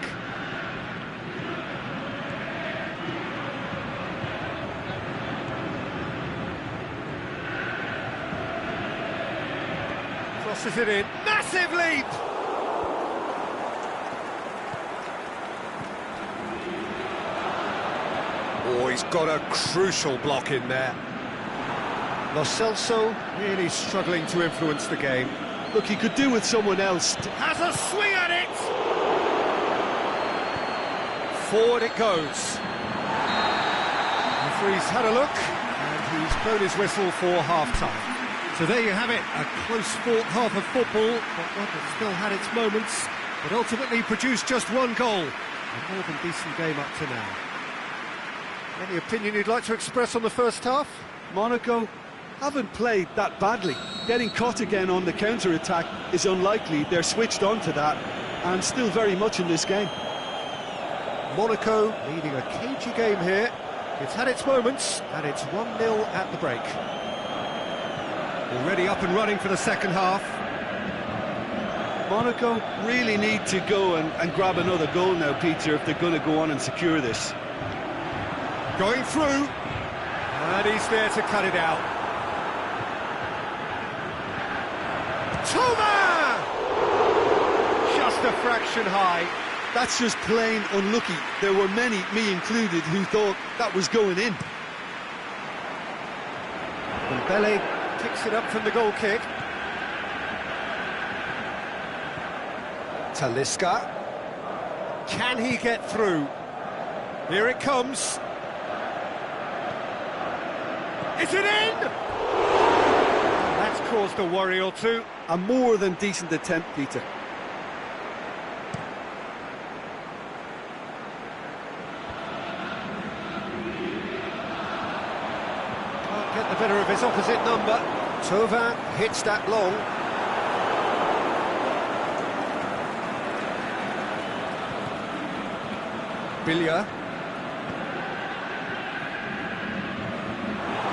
Crosses it in. Massive leap! Oh, he's got a crucial block in there. Lo Celso really struggling to influence the game. Look, he could do with someone else. Has a swing at it! Forward it goes. The referee's had a look, and he's blown his whistle for half-time. So there you have it, a close-fought half of football, but one that still had its moments, but ultimately produced just one goal. A more than decent game up to now. Any opinion you'd like to express on the first half? Monaco haven't played that badly. Getting caught again on the counter-attack is unlikely. They're switched on to that, and still very much in this game. Monaco leading a cagey game here. It's had its moments, and it's 1-0 at the break. Already up and running for the second half. Monaco really need to go and grab another goal now, Peter, if they're going to go on and secure this. Going through, and he's there to cut it out. Toma! Just a fraction high. That's just plain unlucky. There were many, me included, who thought that was going in. Dembele picks it up from the goal kick. Talisca. Can he get through? Here it comes. Is it in? That's caused a worry or two. A more than decent attempt, Peter. Can't get the better of his opposite number. Thauvin hits that long. Billia.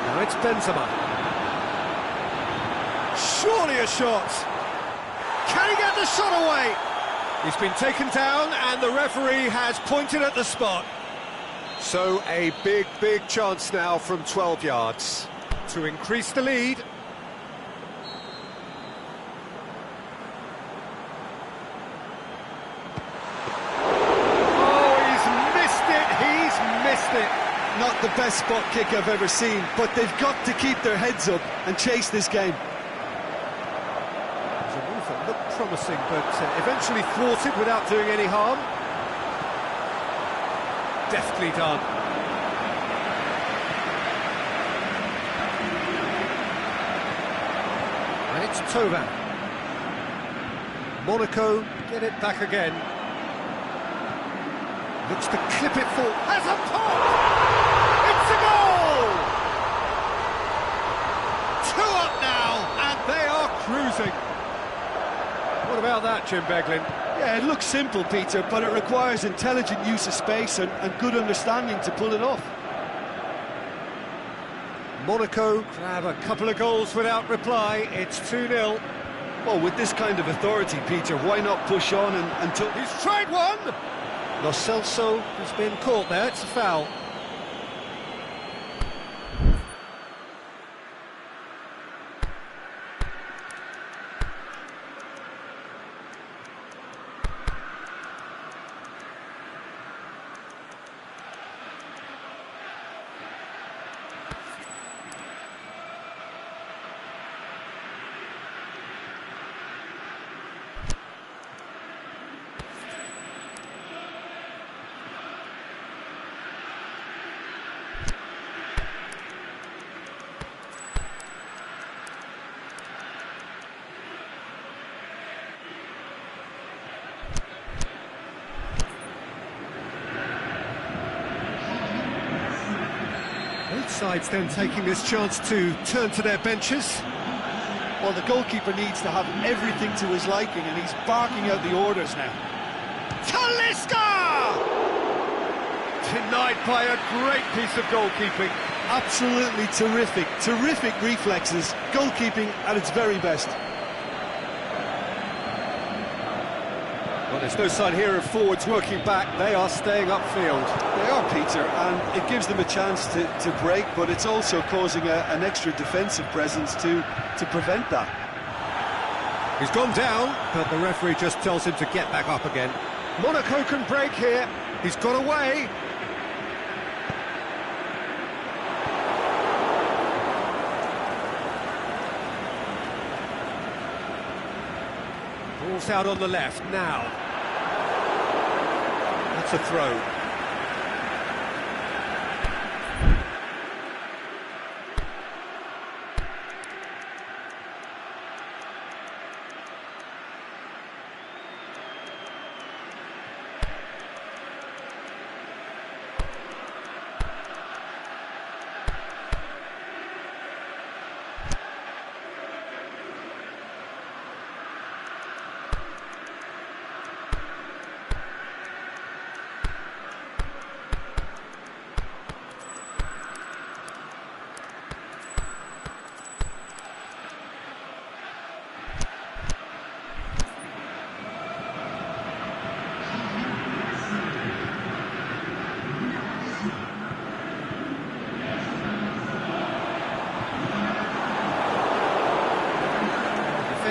Now it's Benzema. Surely a shot. Can he get the shot away? He's been taken down and the referee has pointed at the spot. So a big, big chance now from 12 yards to increase the lead. Oh, he's missed it. Not the best spot kick I've ever seen, but they've got to keep their heads up and chase this game. It was a move that looked promising, but eventually thwarted without doing any harm. Deftly done. And it's Thauvin. Monaco get it back again. Looks to clip it full. Has a pop! It's a goal! 2 up now, and they are cruising. What about that, Jim Beglin? Yeah, it looks simple, Peter, but it requires intelligent use of space and good understanding to pull it off. Monaco grab a couple of goals without reply. It's 2-0. Well, with this kind of authority, Peter, why not push on and He's tried one! Lo Celso has been caught there, it's a foul. Both sides then taking this chance to turn to their benches. Well, the goalkeeper needs to have everything to his liking, and he's barking out the orders now. Talisca! Denied by a great piece of goalkeeping. Absolutely terrific, terrific reflexes. Goalkeeping at its very best. Well, there's no sign here of forwards working back. They are staying upfield. They are, Peter, and it gives them a chance to break, but it's also causing an extra defensive presence to prevent that. He's gone down, but the referee just tells him to get back up again. Monaco can break here. He's got away. Ball's out on the left now. That's a throw.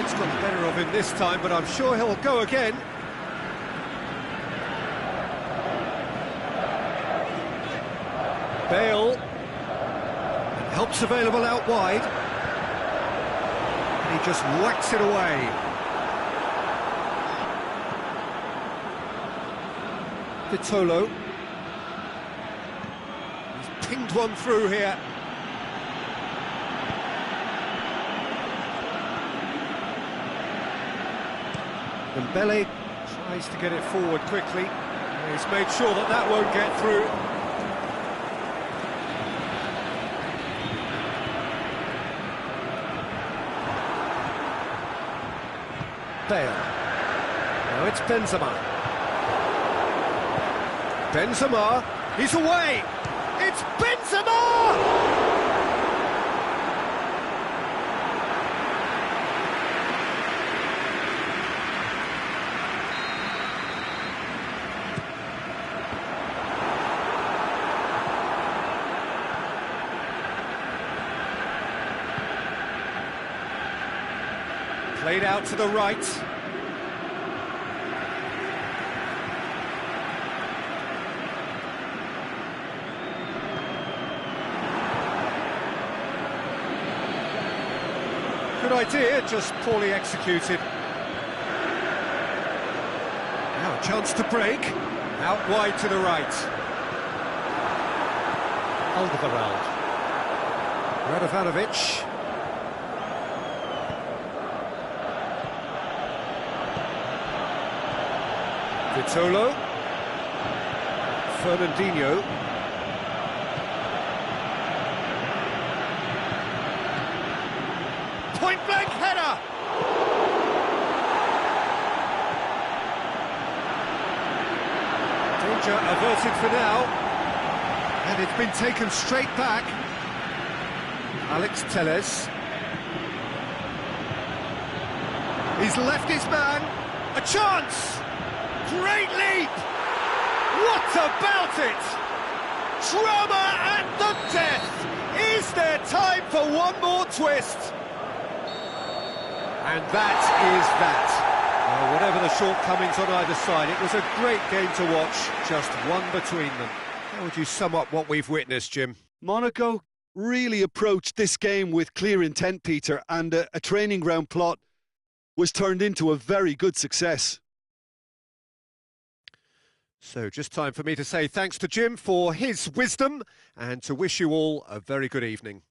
Got the better of him this time, but I'm sure he'll go again. Bale. Help's available out wide. And he just whacks it away. Vitolo. He's pinged one through here. Dembele tries to get it forward quickly. He's made sure that that won't get through. Bale. Now it's Benzema. Benzema. He's away. It's Benzema! Played out to the right. Good idea, just poorly executed. Now a chance to break. Out wide to the right. Alderweireld. Radovanovic. Vitolo, Fernandinho, point-blank header! Danger averted for now, and it's been taken straight back. Alex Telles. He's left his man, a chance! Great leap! What about it? Drama at the death! Is there time for one more twist? And that is that. Well, whatever the shortcomings on either side, it was a great game to watch, just one between them. How would you sum up what we've witnessed, Jim? Monaco really approached this game with clear intent, Peter, and a training ground plot was turned into a very good success. So just time for me to say thanks to Jim for his wisdom and to wish you all a very good evening.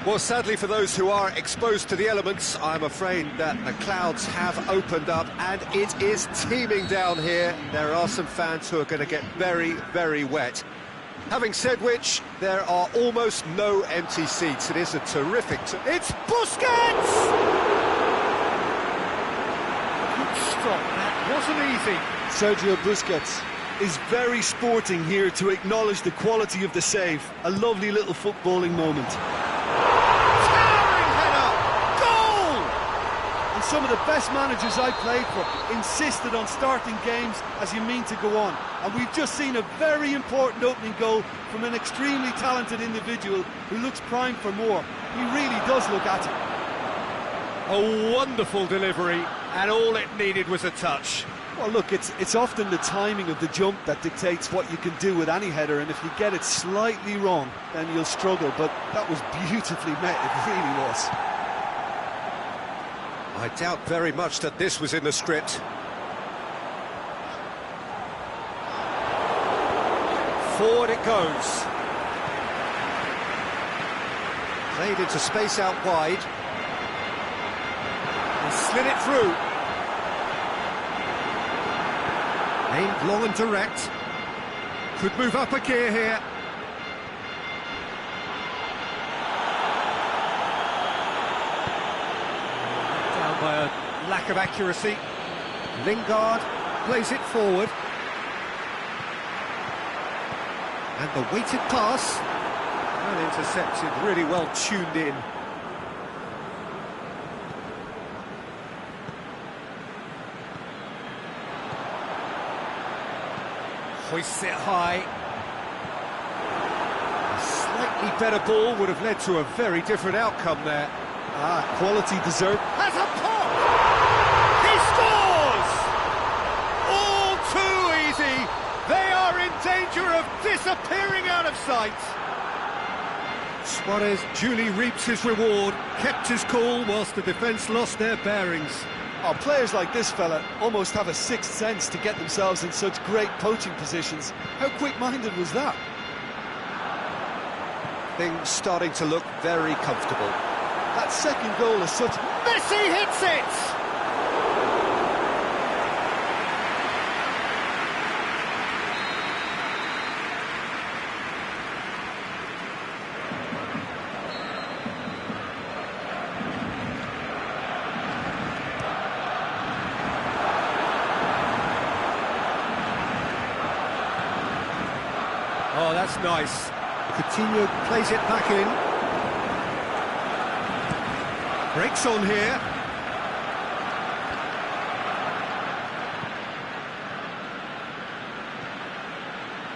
Well, sadly for those who are exposed to the elements, I'm afraid that the clouds have opened up and it is teeming down here. There are some fans who are going to get very, very wet. Having said which, there are almost no empty seats. It is a terrific... It's Busquets! Good stop, that wasn't easy. Sergio Busquets is very sporting here to acknowledge the quality of the save. A lovely little footballing moment. Towering header! Goal! And some of the best managers I played for insisted on starting games as you mean to go on. And we've just seen a very important opening goal from an extremely talented individual who looks primed for more. He really does look at it. A wonderful delivery, and all it needed was a touch. Well, look, it's often the timing of the jump that dictates what you can do with any header, and if you get it slightly wrong, then you'll struggle. But that was beautifully met, it really was. I doubt very much that this was in the script. Forward it goes. Played into space out wide. And slid it through. Aimed long and direct. Could move up a gear here. Down by a lack of accuracy. Lingard plays it forward. And the weighted pass. Well intercepted, really well tuned in. Hoists it high. A slightly better ball would have led to a very different outcome there. Quality deserved. Has a pop! He scores! All too easy. They are in danger of disappearing out of sight. Suarez duly reaps his reward, kept his cool whilst the defence lost their bearings. Oh, players like this fella almost have a sixth sense to get themselves in such great poaching positions. How quick-minded was that? Things starting to look very comfortable. That second goal is such... Messi hits it! Oh, that's nice. Coutinho plays it back in. Breaks on here.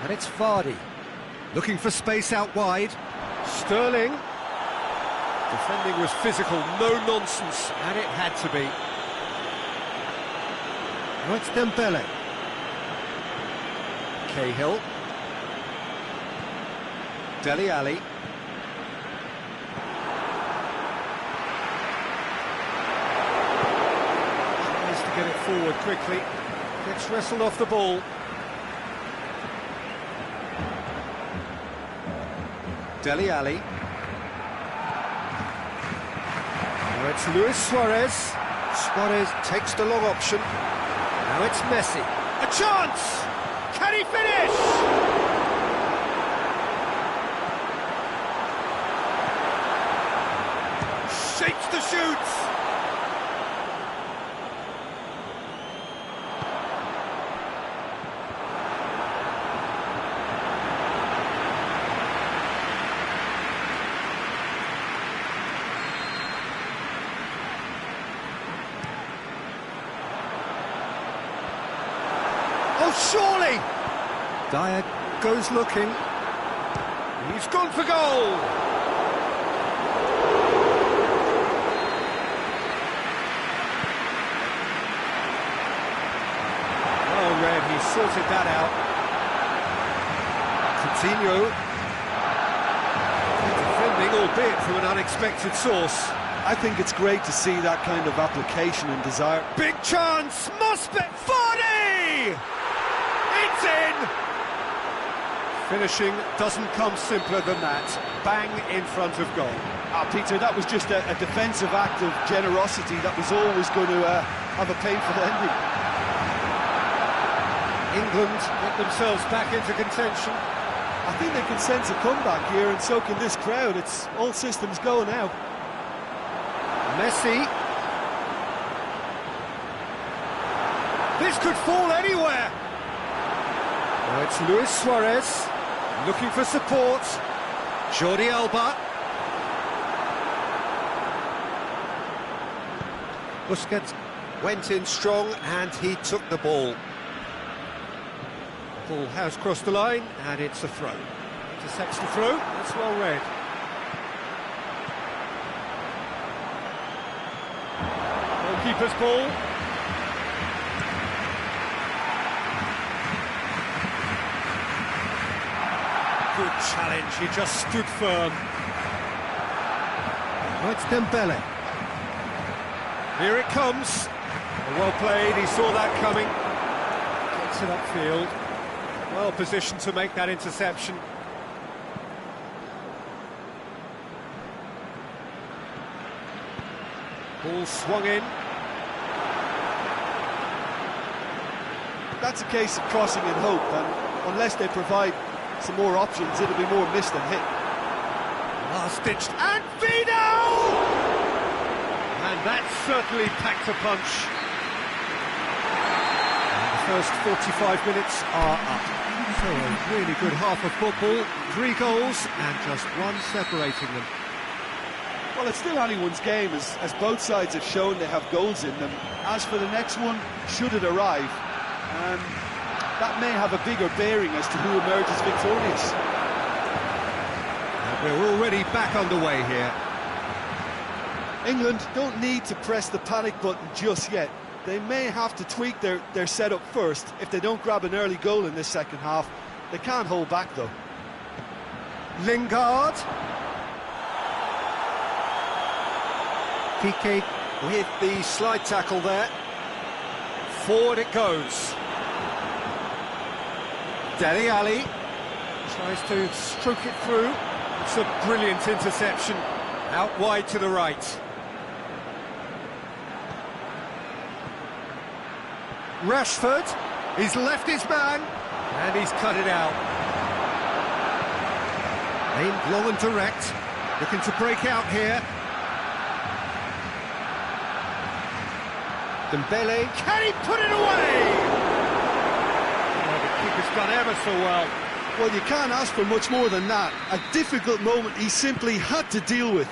And it's Vardy. Looking for space out wide. Sterling. Defending was physical, no nonsense, and it had to be. Now it's Dembele. Cahill. Dele Alli. Tries to get it forward quickly. Gets wrestled off the ball. Dele Alli. Now it's Luis Suarez. Suarez takes the long option. Now it's Messi. A chance! Can he finish? Shapes the shoots. Oh, surely! Dyer goes looking. He's gone for goal. Red, he sorted that out. Coutinho. Defending, albeit from an unexpected source. I think it's great to see that kind of application and desire. Big chance, must be Vardy! It's in! Finishing doesn't come simpler than that. Bang in front of goal. Peter, that was just a defensive act of generosity that was always going to have a painful ending. England get themselves back into contention. I think they can sense a comeback here, and so can this crowd. It's all systems go now. Messi. This could fall anywhere. Now it's Luis Suarez looking for support. Jordi Alba. Busquets went in strong and he took the ball. Ball has crossed the line and it's a throw. Intercepts the throw, that's well read. Goalkeeper's ball. Good challenge, he just stood firm. Oh, it's Dembele. Here it comes. Well played, he saw that coming. Gets it upfield. Well positioned to make that interception. Ball swung in. That's a case of crossing in hope, and unless they provide some more options, it'll be more missed than hit. Last-ditched, and Vino! And that certainly packed a punch. And the first 45 minutes are up. So a really good half of football, 3 goals and just one separating them. Well, it's still anyone's game, as both sides have shown they have goals in them. As for the next one, should it arrive, that may have a bigger bearing as to who emerges victorious. And we're already back underway here. England don't need to press the panic button just yet. They may have to tweak their setup first if they don't grab an early goal in this second half. They can't hold back, though. Lingard. Piqué with the slide tackle there. Forward it goes. Dele Alli tries to stroke it through. It's a brilliant interception. Out wide to the right. Rashford, he's left his man, and he's cut it out. Aimed long and direct, looking to break out here. Dembele, can he put it away? Oh, the keeper's done ever so well. Well, you can't ask for much more than that. A difficult moment he simply had to deal with.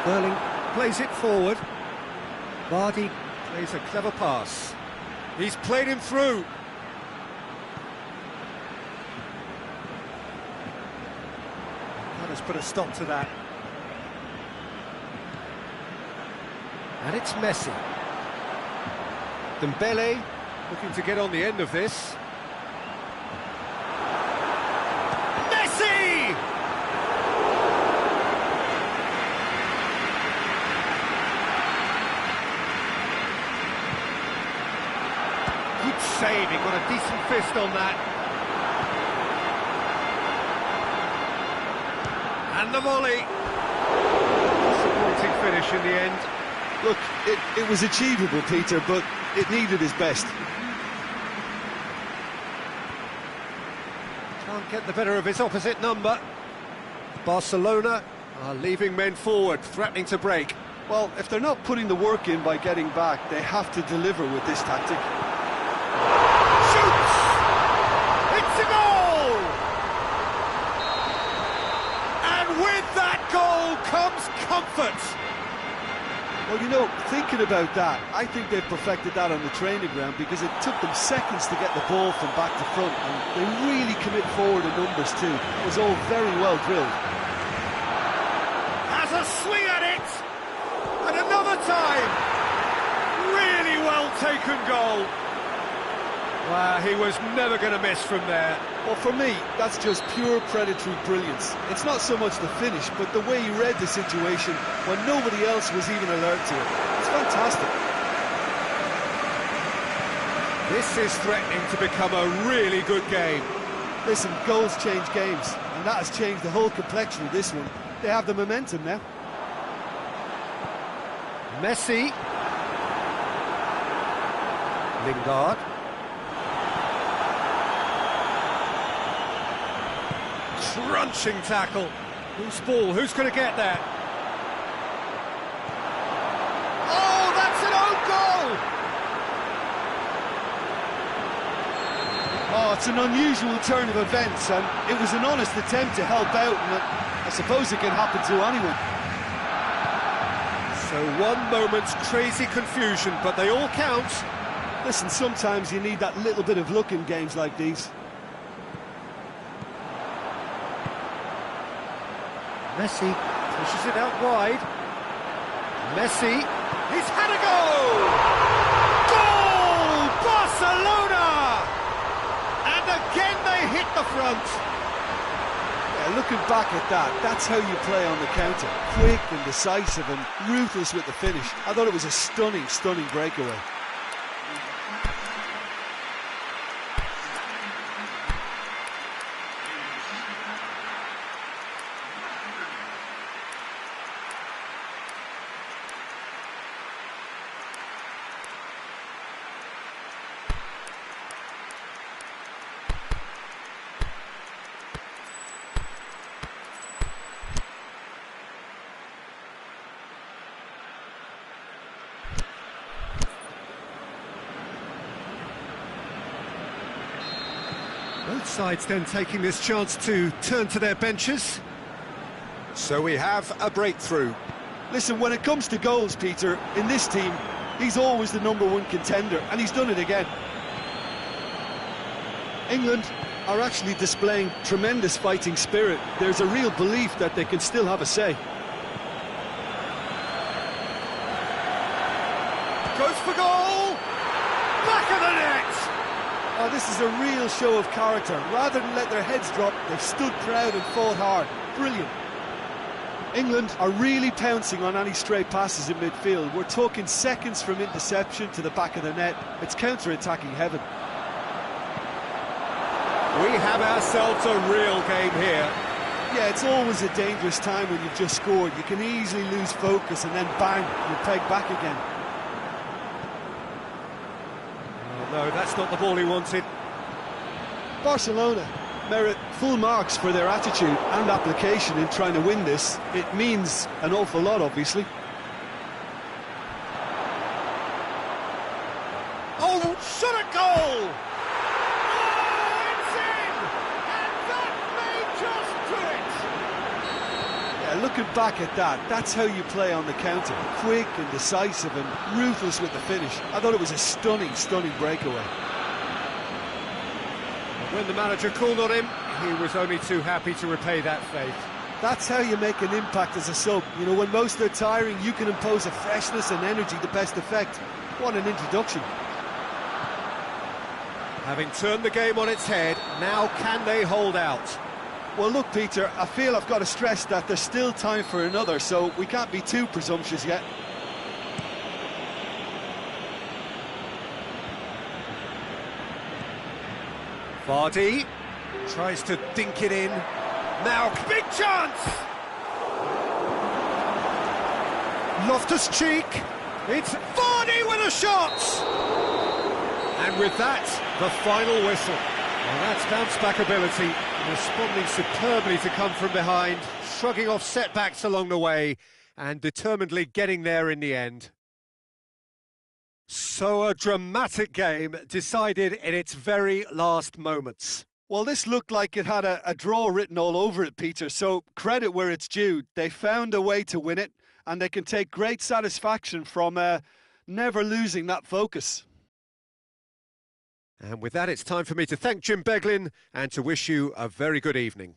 Sterling plays it forward. Vardy plays a clever pass. He's played him through. Let us put a stop to that. And it's Messi. Dembele looking to get on the end of this. Messi! Good save, he got a decent fist on that. And the volley. Disappointing finish in the end. Look, it was achievable, Peter, but it needed his best. Can't get the better of his opposite number. Barcelona are leaving men forward, threatening to break. Well, if they're not putting the work in by getting back, they have to deliver with this tactic. Shoots! It's a goal! And with that goal comes comfort. Well, you know, thinking about that, I think they've perfected that on the training ground because it took them seconds to get the ball from back to front, and they really commit forward in numbers too. It was all very well drilled. Has a swing at it! And another time! Really well taken goal. Wow, he was never going to miss from there. Well, for me, that's just pure predatory brilliance. It's not so much the finish, but the way he read the situation when nobody else was even alert to it. It's fantastic. This is threatening to become a really good game. Listen, goals change games, and that has changed the whole complexion of this one. They have the momentum now. Messi. Lingard. Crunching tackle. Whose ball? Who's going to get that? Oh, that's an own goal! Oh, it's an unusual turn of events, and it was an honest attempt to help out, and I suppose it can happen to anyone. So one moment's crazy confusion, but they all count. Listen, sometimes you need that little bit of luck in games like these. Messi pushes it out wide. Messi, he's had a goal! Goal! Barcelona! And again they hit the front. Yeah, looking back at that, that's how you play on the counter. Quick and decisive and ruthless with the finish. I thought it was a stunning, stunning breakaway. Both sides then taking this chance to turn to their benches. So we have a breakthrough. Listen, when it comes to goals, Peter, in this team, he's always the #1 contender, and he's done it again. England are actually displaying tremendous fighting spirit. There's a real belief that they can still have a say. Goes for goal! Back of the net! Oh, this is a real show of character. Rather than let their heads drop, they've stood proud and fought hard. Brilliant. England are really pouncing on any stray passes in midfield. We're talking seconds from interception to the back of the net. It's counter-attacking heaven. We have ourselves a real game here. Yeah, it's always a dangerous time when you've just scored. You can easily lose focus and then bang, you're pegged back again. No, that's not the ball he wanted. Barcelona merit full marks for their attitude and application in trying to win this. It means an awful lot, obviously. Oh, shot a goal! Oh, it's in! And that may just do it! Yeah, looking back at that, that's how you play on the counter. Quick and decisive and ruthless with the finish. I thought it was a stunning, stunning breakaway. When the manager called on him, he was only too happy to repay that faith. That's how you make an impact as a sub. You know, when most are tiring, you can impose a freshness and energy to best effect. What an introduction. Having turned the game on its head, now can they hold out? Well, look, Peter, I feel I've got to stress that there's still time for another, so we can't be too presumptuous yet. Vardy tries to dink it in. Now, big chance! Loftus-Cheek. It's Vardy with a shot! And with that, the final whistle. Well, that's bounce-back ability, responding superbly to come from behind, shrugging off setbacks along the way, and determinedly getting there in the end. So a dramatic game decided in its very last moments. Well, this looked like it had a draw written all over it, Peter, so credit where it's due. They found a way to win it, and they can take great satisfaction from never losing that focus. And with that, it's time for me to thank Jim Beglin and to wish you a very good evening.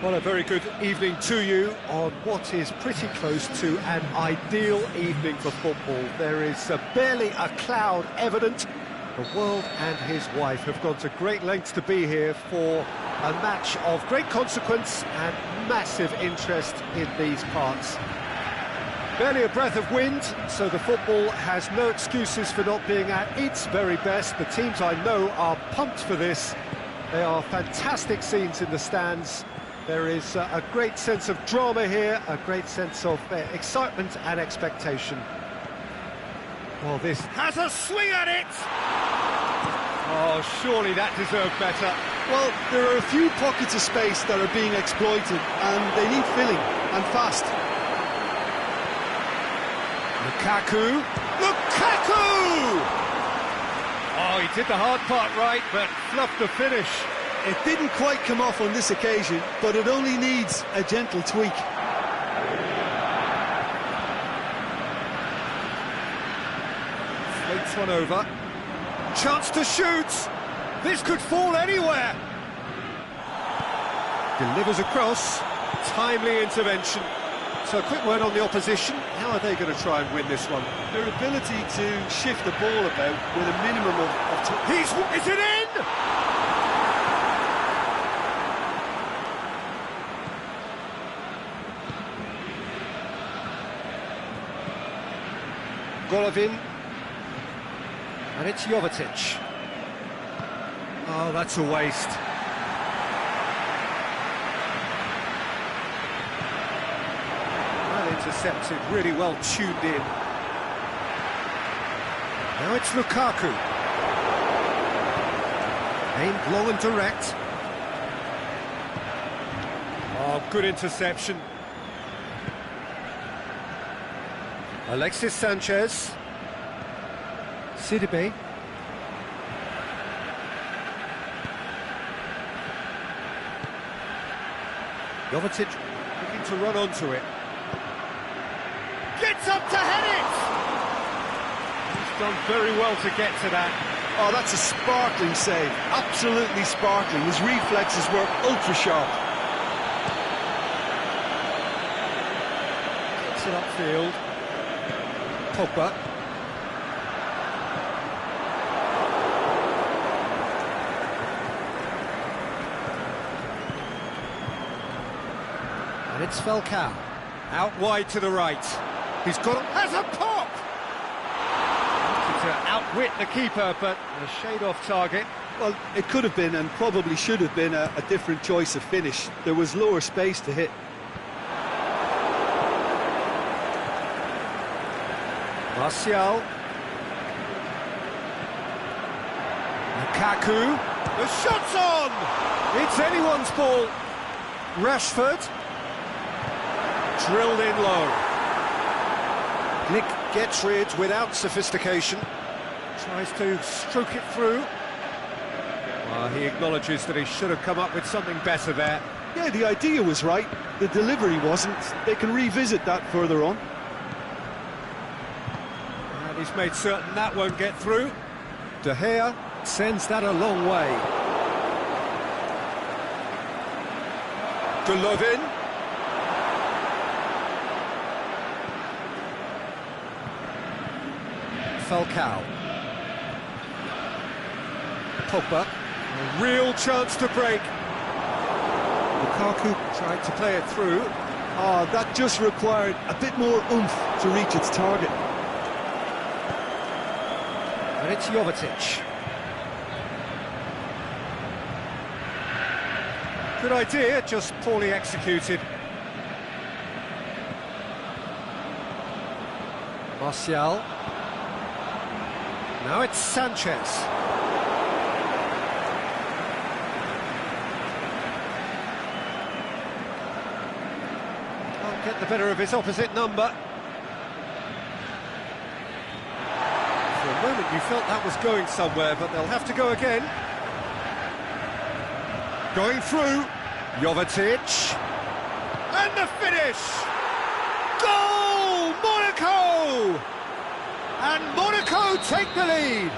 Well, a very good evening to you on what is pretty close to an ideal evening for football. There is barely a cloud evident. The world and his wife have gone to great lengths to be here for a match of great consequence and massive interest in these parts. Barely a breath of wind, so the football has no excuses for not being at its very best. The teams I know are pumped for this. They are fantastic scenes in the stands. There is a great sense of drama here, a great sense of excitement and expectation. Well, this has a swing at it! Oh, surely that deserved better. Well, there are a few pockets of space that are being exploited, and they need filling, and fast. Lukaku! Oh, he did the hard part right, but fluffed the finish. It didn't quite come off on this occasion, but it only needs a gentle tweak. Floats one over. Chance to shoot! This could fall anywhere! Delivers across. Timely intervention. So a quick word on the opposition. How are they going to try and win this one? Their ability to shift the ball about with a minimum of time. Is it in? Golovin, and it's Jovetic. Oh, that's a waste. Well intercepted, really well tuned in. Now it's Lukaku. Aimed long and direct. Oh, good interception. Alexis Sanchez. Sidibe. Jovetic looking to run onto it. Gets up to head it! He's done very well to get to that. Oh, that's a sparkling save. Absolutely sparkling. His reflexes were ultra sharp. Gets it upfield. Pogba. And it's Falcao. Out wide to the right. He's got... has a pop! To outwit the keeper, but a shade off target. Well, it could have been and probably should have been a different choice of finish. There was lower space to hit. Martial. Lukaku. The shot's on! It's anyone's ball. Rashford. Drilled in low. Nick gets rid without sophistication. Tries to stroke it through. He acknowledges that he should have come up with something better there. Yeah, the idea was right. The delivery wasn't. They can revisit that further on. And he's made certain that won't get through. De Gea sends that a long way. Golovin. Falcao. Pogba. A real chance to break. Lukaku tried to play it through. Oh, that just required a bit more oomph to reach its target. And it's Jovetic. Good idea, just poorly executed. Martial. Now it's Sanchez. Can't get the better of his opposite number. For a moment you felt that was going somewhere, but they'll have to go again. Going through. Jovetic. And the finish! Goal! Monaco! And Monaco take the lead.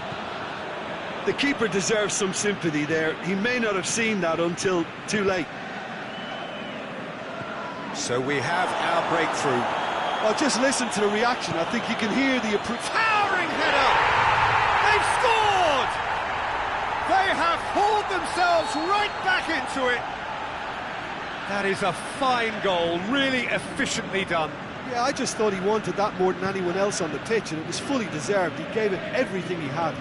The keeper deserves some sympathy there. He may not have seen that until too late. So we have our breakthrough. Well, just listen to the reaction. I think you can hear the Towering header! They've scored! They have hauled themselves right back into it. That is a fine goal, really efficiently done. Yeah, I just thought he wanted that more than anyone else on the pitch, and it was fully deserved. He gave it everything he had.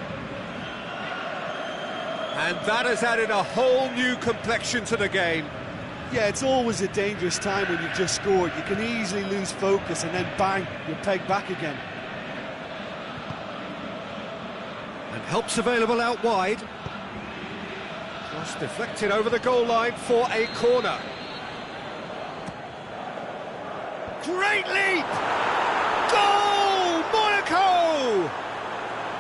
And that has added a whole new complexion to the game. Yeah, it's always a dangerous time when you've just scored. You can easily lose focus and then bang, you're pegged back again. And help's available out wide. Cross deflected over the goal line for a corner. Great leap! Goal! Monaco!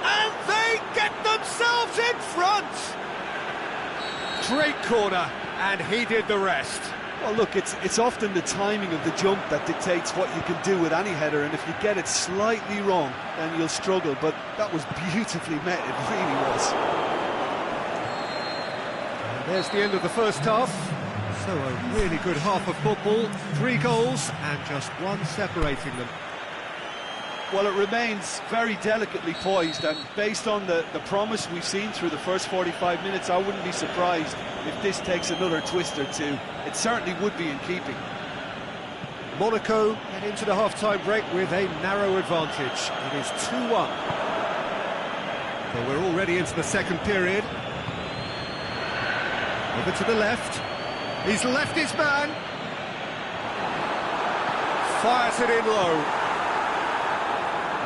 And they get themselves in front! Great corner, and he did the rest. Well, look, it's often the timing of the jump that dictates what you can do with any header, and if you get it slightly wrong, then you'll struggle, but that was beautifully met, it really was. And there's the end of the first half. So a really good half of football, 3 goals and just one separating them. Well, it remains very delicately poised, and based on the promise we've seen through the first 45 minutes, I wouldn't be surprised if this takes another twist or two. It certainly would be in keeping. Monaco get into the half-time break with a narrow advantage. It is 2-1. So we're already into the second period. Over to the left. He's left his man. Fires it in low.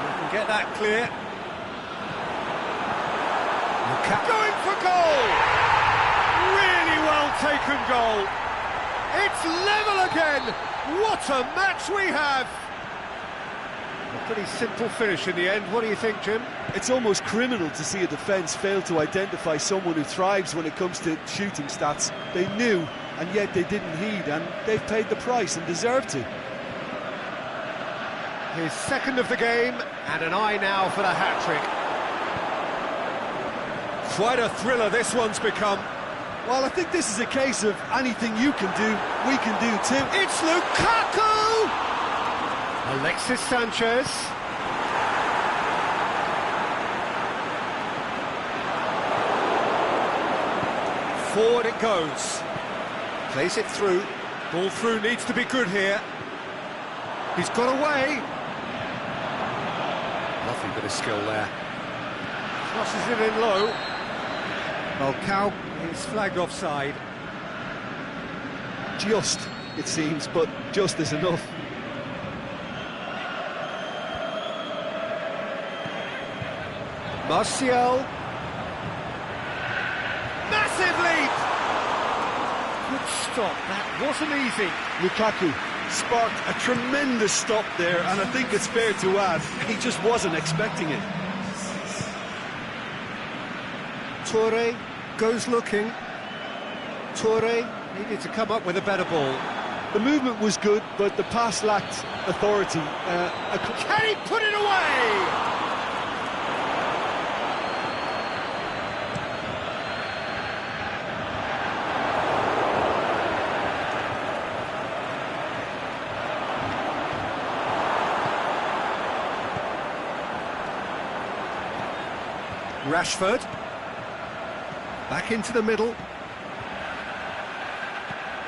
We can get that clear. Going for goal! Really well taken goal. It's level again. What a match we have. A pretty simple finish in the end. What do you think, Jim? It's almost criminal to see a defence fail to identify someone who thrives when it comes to shooting stats. They knew, and yet they didn't heed, and they've paid the price and deserve to. His second of the game, and an eye now for the hat-trick. Quite a thriller this one's become. Well, I think this is a case of anything you can do, we can do too. It's Lukaku! Alexis Sanchez. Forward it goes. Plays it through. Ball through needs to be good here. He's got away. Lovely bit of skill there. Crosses it in low. Falcao is flagged offside. Just, it seems, but just is enough. Martial. Massive leap! Good stop, that wasn't easy. Lukaku sparked a tremendous stop there, and I think it's fair to add, he just wasn't expecting it. Toure goes looking. Toure needed to come up with a better ball. The movement was good, but the pass lacked authority. Can he put it away? Rashford. Back into the middle.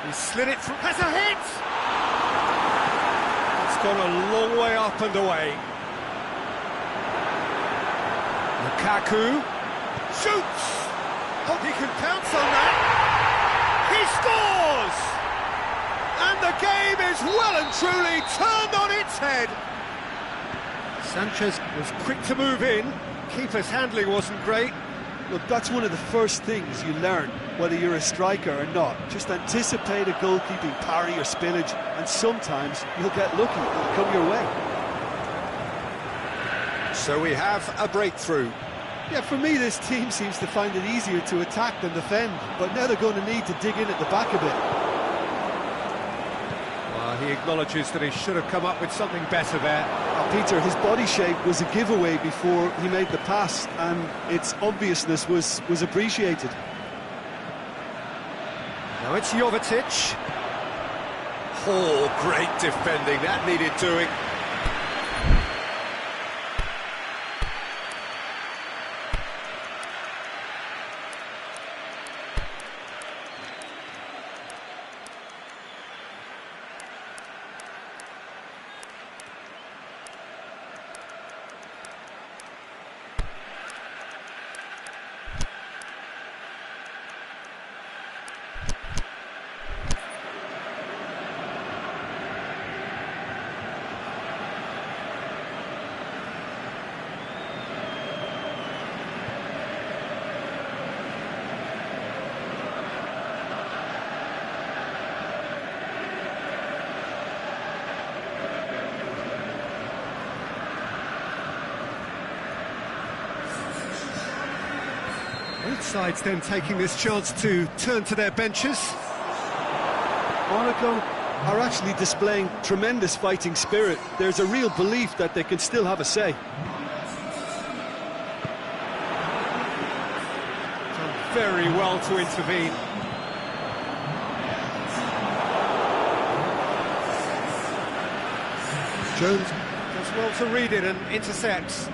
He slid it through. Has a hit! It's gone a long way up and away. Lukaku shoots! Hope he can pounce on that. He scores! And the game is well and truly turned on its head. Sanchez was quick to move in. Keeper's handling wasn't great. Look, that's one of the first things you learn, whether you're a striker or not. Just anticipate a goalkeeping parry or spillage, and sometimes you'll get lucky, it'll come your way. So we have a breakthrough. Yeah, for me, this team seems to find it easier to attack than defend, but now they're going to need to dig in at the back a bit. He acknowledges that he should have come up with something better there. Peter, his body shape was a giveaway before he made the pass, and its obviousness was appreciated. Now it's Jovetic. Oh, great defending, that needed doing. Both sides then taking this chance to turn to their benches. Monaco are actually displaying tremendous fighting spirit. There's a real belief that they can still have a say. Done very well to intervene. Jones does well to read it and intercepts.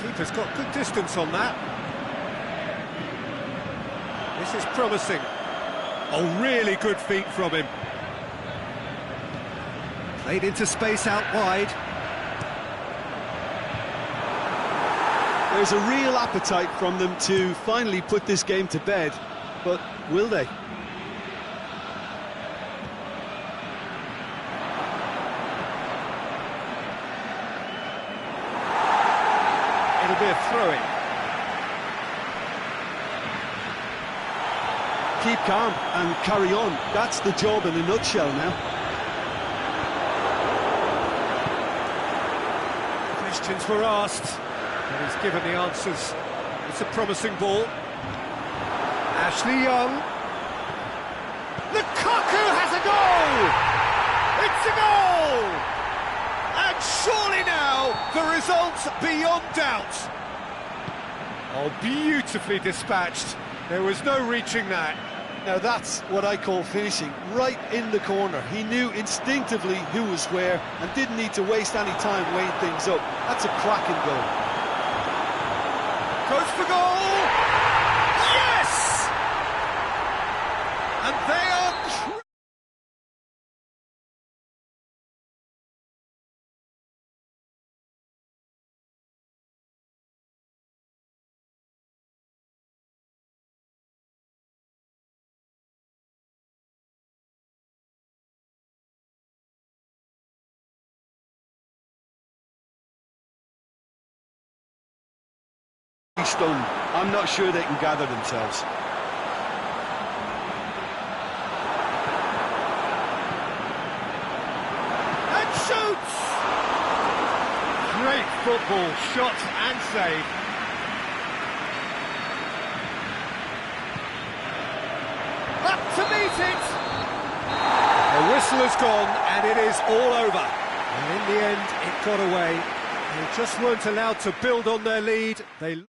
Keeper's got good distance on that. This is promising. Oh, really good feet from him. Played into space out wide. There's a real appetite from them to finally put this game to bed, but will they? It'll be a throw-in. Keep calm and carry on. That's the job in a nutshell now. Questions were asked, and he's given the answers. It's a promising ball. Ashley Young. Lukaku has a goal! It's a goal! And surely now, the result's beyond doubt. Oh, beautifully dispatched. There was no reaching that. Now that's what I call finishing, right in the corner. He knew instinctively who was where and didn't need to waste any time weighing things up. That's a cracking goal. Goes for goal! Yes! And they are... Stunned. I'm not sure they can gather themselves. And shoots! Great football, shot and save. Up to meet it! The whistle has gone and it is all over. And in the end, it got away. They just weren't allowed to build on their lead. They